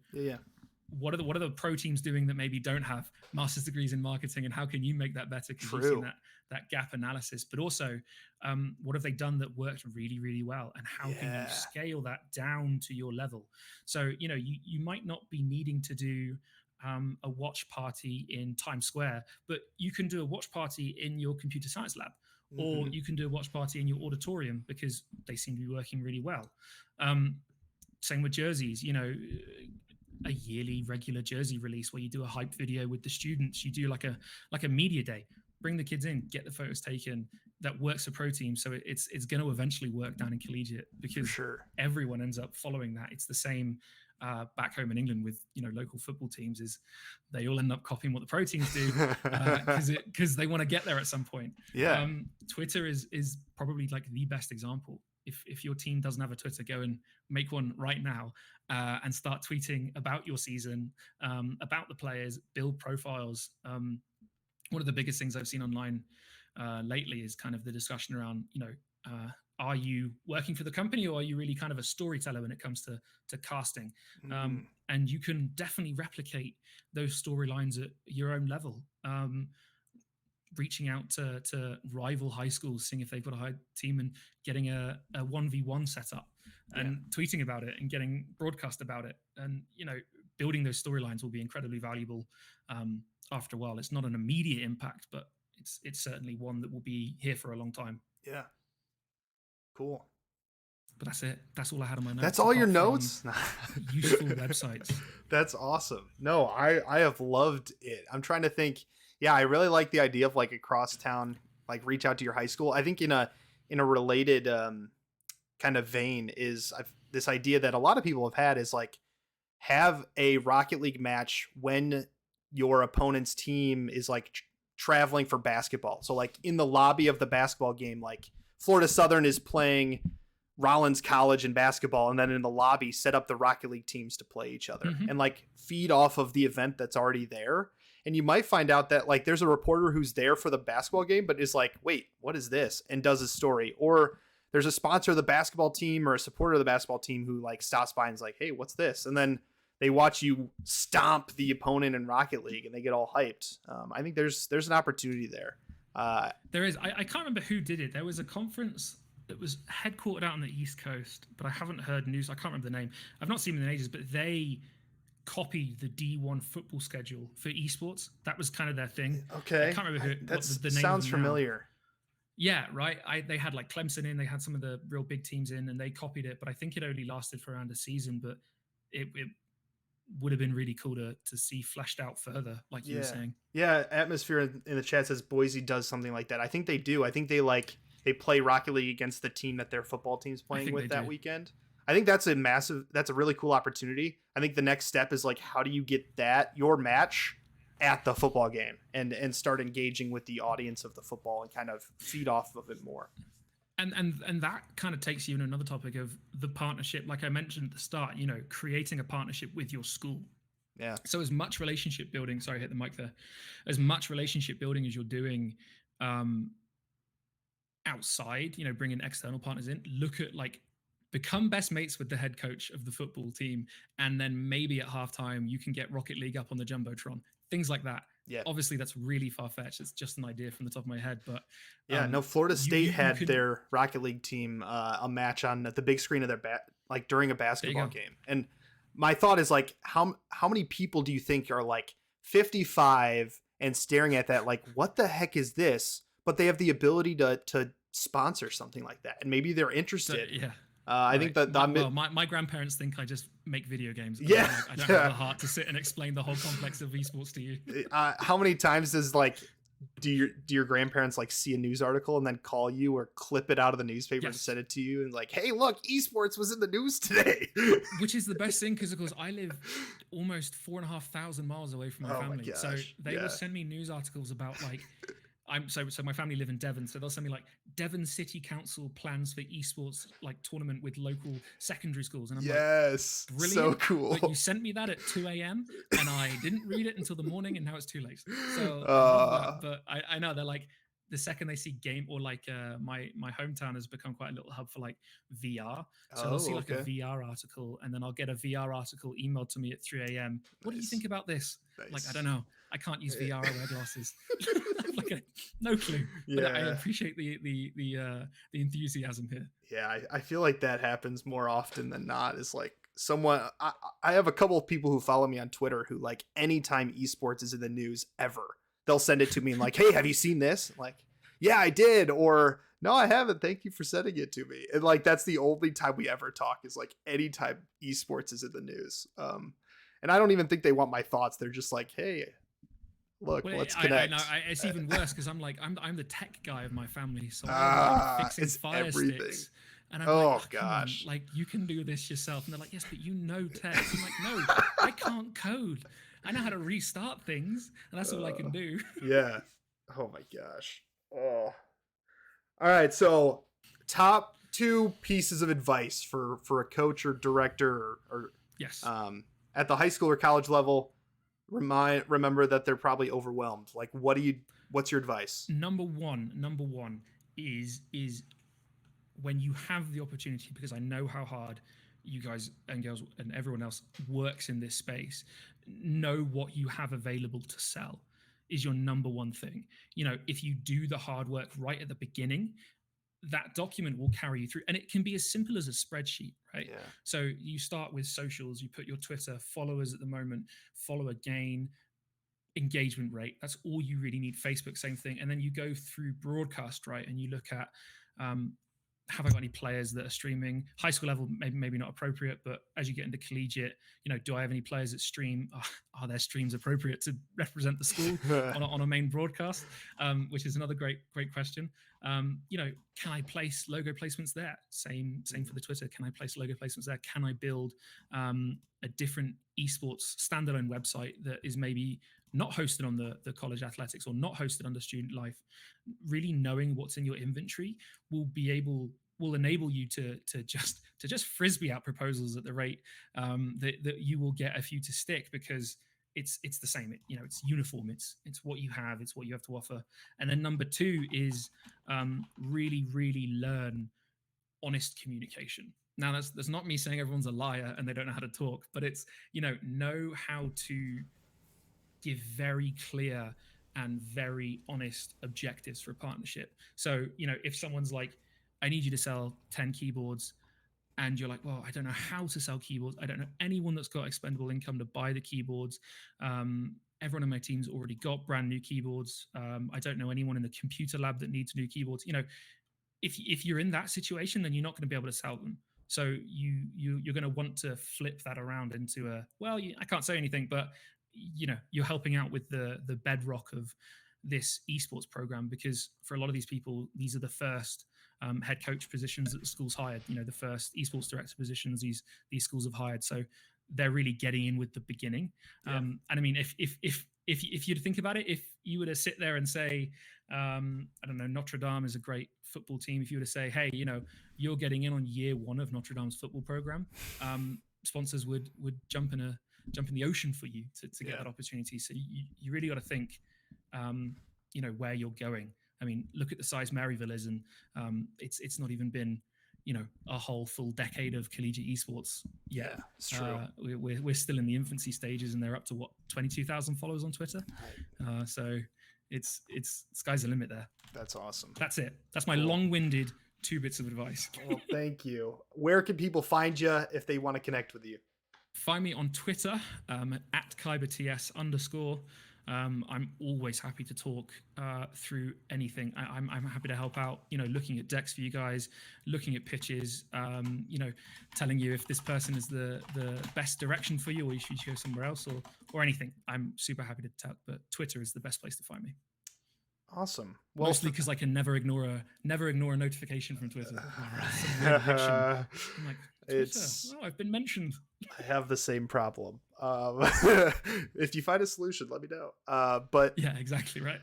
what are the pro teams doing that maybe don't have master's degrees in marketing, and how can you make that better? Because you've seen that gap analysis, but also what have they done that worked really, really well, and how can you scale that down to your level? So you might not be needing to do a watch party in Times Square, but you can do a watch party in your computer science lab, or you can do a watch party in your auditorium, because they seem to be working really well. Same with jerseys, a yearly regular jersey release where you do a hype video with the students. You do like a media day, bring the kids in, get the photos taken. That works for pro teams. So it's going to eventually work down in collegiate, because everyone ends up following that. It's the same back home in England with local football teams is they all end up copying what the pro teams do because they want to get there at some point. Yeah. Twitter is probably like the best example. If your team doesn't have a Twitter, go and make one right now and start tweeting about your season, about the players, build profiles. One of the biggest things I've seen online lately is kind of the discussion around, are you working for the company or are you really kind of a storyteller when it comes to casting? And you can definitely replicate those storylines at your own level. Reaching out to rival high schools, seeing if they've got a high team and getting a 1v1 set up and tweeting about it and getting broadcast about it. And, building those storylines will be incredibly valuable after a while. It's not an immediate impact, but it's certainly one that will be here for a long time. Yeah. Cool. But that's it. That's all I had on my notes. That's all your notes? Useful websites. That's awesome. No, I have loved it. I'm trying to think. Yeah, I really like the idea of like a crosstown, like reach out to your high school. I think in a related kind of vein is this idea that a lot of people have had is like have a Rocket League match when your opponent's team is like traveling for basketball. So like in the lobby of the basketball game, like Florida Southern is playing Rollins College in basketball, and then in the lobby set up the Rocket League teams to play each other and like feed off of the event that's already there. And you might find out that like there's a reporter who's there for the basketball game, but is like, wait, what is this? And does a story. Or there's a sponsor of the basketball team or a supporter of the basketball team who like stops by and is like, hey, what's this? And then they watch you stomp the opponent in Rocket League and they get all hyped. I think there's an opportunity there. There is. I can't remember who did it. There was a conference that was headquartered out on the East Coast, but I haven't heard news. I can't remember the name. I've not seen them in ages, but they copied the D1 football schedule for esports. That was kind of their thing. Okay. I can't remember who. That sounds familiar. Yeah, right. They had like Clemson in. They had some of the real big teams in, and they copied it. But I think it only lasted for around a season. But it would have been really cool to see fleshed out further, like you were saying. Yeah, Atmosphere in the chat says Boise does something like that. I think they do. I think they play Rocket League against the team that their football team's playing with that weekend. I think that's a really cool opportunity. I think the next step is like, how do you get your match at the football game and start engaging with the audience of the football and kind of feed off of it more. And that kind of takes you in another topic of the partnership. Like I mentioned at the start, creating a partnership with your school. Yeah. So as much relationship building, sorry, I hit the mic there. As much relationship building as you're doing outside, bringing external partners in, look at like, become best mates with the head coach of the football team. And then maybe at halftime, you can get Rocket League up on the Jumbotron, things like that. Yeah. Obviously that's really far-fetched. It's just an idea from the top of my head, but Florida State had their Rocket League team a match on the big screen of their like during a basketball game. And my thought is like, how many people do you think are like 55 and staring at that? Like, what the heck is this? But they have the ability to sponsor something like that. And maybe they're interested. Yeah. I think that my grandparents think I just make video games. Yeah, I don't have the heart to sit and explain the whole complex of esports to you. How many times does do your grandparents like see a news article and then call you or clip it out of the newspaper and send it to you and like, hey, look, esports was in the news today. Which is the best thing because of course I live almost 4,500 miles away from my family, so they will send me news articles about like. So my family live in Devon, so they'll send me like Devon City Council plans for esports like tournament with local secondary schools, and I'm like, brilliant. So cool. Like, you sent me that at 2 a.m. and I didn't read it until the morning, and now it's too late. So, but I know they're like the second they see game or like my hometown has become quite a little hub for like VR. So they'll see like a VR article, and then I'll get a VR article emailed to me at 3 a.m. What do you think about this? Nice. Like I don't know. I can't use VR. I wear glasses. Like no clue. But I appreciate the enthusiasm here. Yeah, I feel like that happens more often than not. Is like someone I have a couple of people who follow me on Twitter who like anytime esports is in the news ever, they'll send it to me and like, hey, have you seen this? I'm like, yeah, I did. Or no, I haven't. Thank you for sending it to me. And like that's the only time we ever talk is like anytime esports is in the news. And I don't even think they want my thoughts. They're just like, hey, look, let's connect. It's even worse because I'm the tech guy of my family, so I'm like fixing fire sticks And I'm like, come on, like you can do this yourself. And they're like, yes, but you know tech. I'm like, no, I can't code. I know how to restart things, and that's all I can do. Yeah. Oh my gosh. Oh. All right. So, top 2 pieces of advice for a coach or director or yes, at the high school or college level. Remember that they're probably overwhelmed. Like, what's your advice? Number one is when you have the opportunity, because I know how hard you guys and girls and everyone else works in this space, know what you have available to sell is your number one thing. If you do the hard work right at the beginning, that document will carry you through, and it can be as simple as a spreadsheet, right? Yeah. So you start with socials, you put your Twitter followers at the moment, follower gain, engagement rate. That's all you really need. Facebook, same thing. And then you go through broadcast, right? And you look at, have I got any players that are streaming? High school level, maybe not appropriate, but as you get into collegiate, do I have any players that stream? Are their streams appropriate to represent the school on a main broadcast? Which is another great question. Can I place logo placements there? Same for the Twitter. Can I place logo placements there? Can I build a different esports standalone website that is maybe not hosted on the college athletics or not hosted under student life? Really knowing what's in your inventory will enable you to just frisbee out proposals at the rate that you will get a few to stick, because it's the same. It's uniform. It's what you have. It's what you have to offer. And then number 2 is really learn honest communication. Now that's not me saying everyone's a liar and they don't know how to talk, but it's know how to give very clear and very honest objectives for a partnership. So if someone's like, I need you to sell 10 keyboards, and you're like, well, I don't know how to sell keyboards. I don't know anyone that's got expendable income to buy the keyboards. Everyone in my team's already got brand new keyboards. I don't know anyone in the computer lab that needs new keyboards. If you're in that situation, then you're not going to be able to sell them. So you're going to want to flip that around into I can't say anything, but you're helping out with the bedrock of this esports program, because for a lot of these people, these are the first head coach positions that the schools hired. The first esports director positions these schools have hired. So they're really getting in with the beginning. Yeah. And I mean, if you think about it, if you were to sit there and say, I don't know, Notre Dame is a great football team. If you were to say, hey, you're getting in on year 1 of Notre Dame's football program, sponsors would jump in the ocean for you to get that opportunity. So you really got to think, where you're going. I mean, look at the size Maryville is, and it's not even been, a whole full decade of collegiate esports yet. Yeah, it's true. We're still in the infancy stages, and they're up to 22,000 followers on Twitter. So it's sky's the limit there. That's awesome. That's it. That's my long-winded 2 bits of advice. Well, thank you. Where can people find you if they want to connect with you? Find me on Twitter at KhyberTS_. I'm always happy to talk through anything. I'm happy to help out, looking at decks for you guys, looking at pitches, telling you if this person is the best direction for you, or you should go somewhere else, or anything. I'm super happy to talk, but Twitter is the best place to find me. Awesome. Well, mostly because I can never ignore a notification from Twitter. I'm like, I've been mentioned. I have the same problem. If you find a solution, let me know. But yeah, exactly right.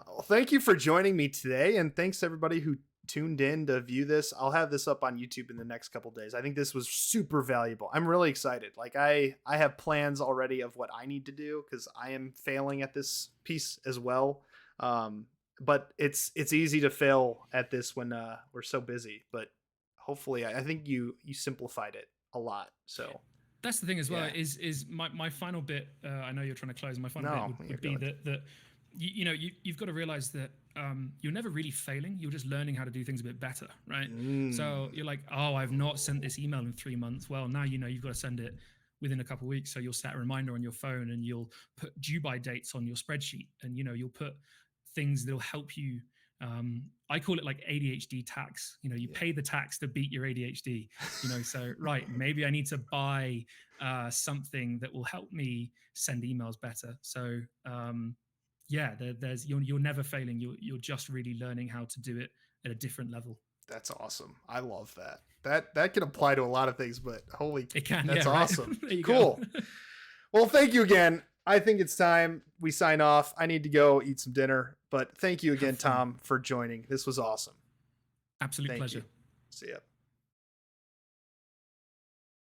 Well, thank you for joining me today, and thanks to everybody who tuned in to view this. I'll have this up on YouTube in the next couple days. I think this was super valuable. I'm really excited. Like I have plans already of what I need to do, because I am failing at this piece as well. But it's easy to fail at this when we're so busy. But hopefully, I think you simplified it a lot. So that's the thing as well. Yeah. Is my final bit. I know you're trying to close. My final bit would be that you've got to realize that you're never really failing. You're just learning how to do things a bit better, right? So you're like, oh, I've not sent this email in 3 months. Well, now you've got to send it within a couple of weeks. So you'll set a reminder on your phone, and you'll put due by dates on your spreadsheet, and you'll put things that'll help you. I call it like ADHD tax. You pay the tax to beat your ADHD. So right, maybe I need to buy something that will help me send emails better. So there's you're never failing. You're just really learning how to do it at a different level. That's awesome. I love that. That can apply to a lot of things, but it can. That's awesome. Right? Cool. Well, thank you again. I think it's time we sign off. I need to go eat some dinner, but thank you again, Tom, for joining. This was awesome. Absolute pleasure. See ya.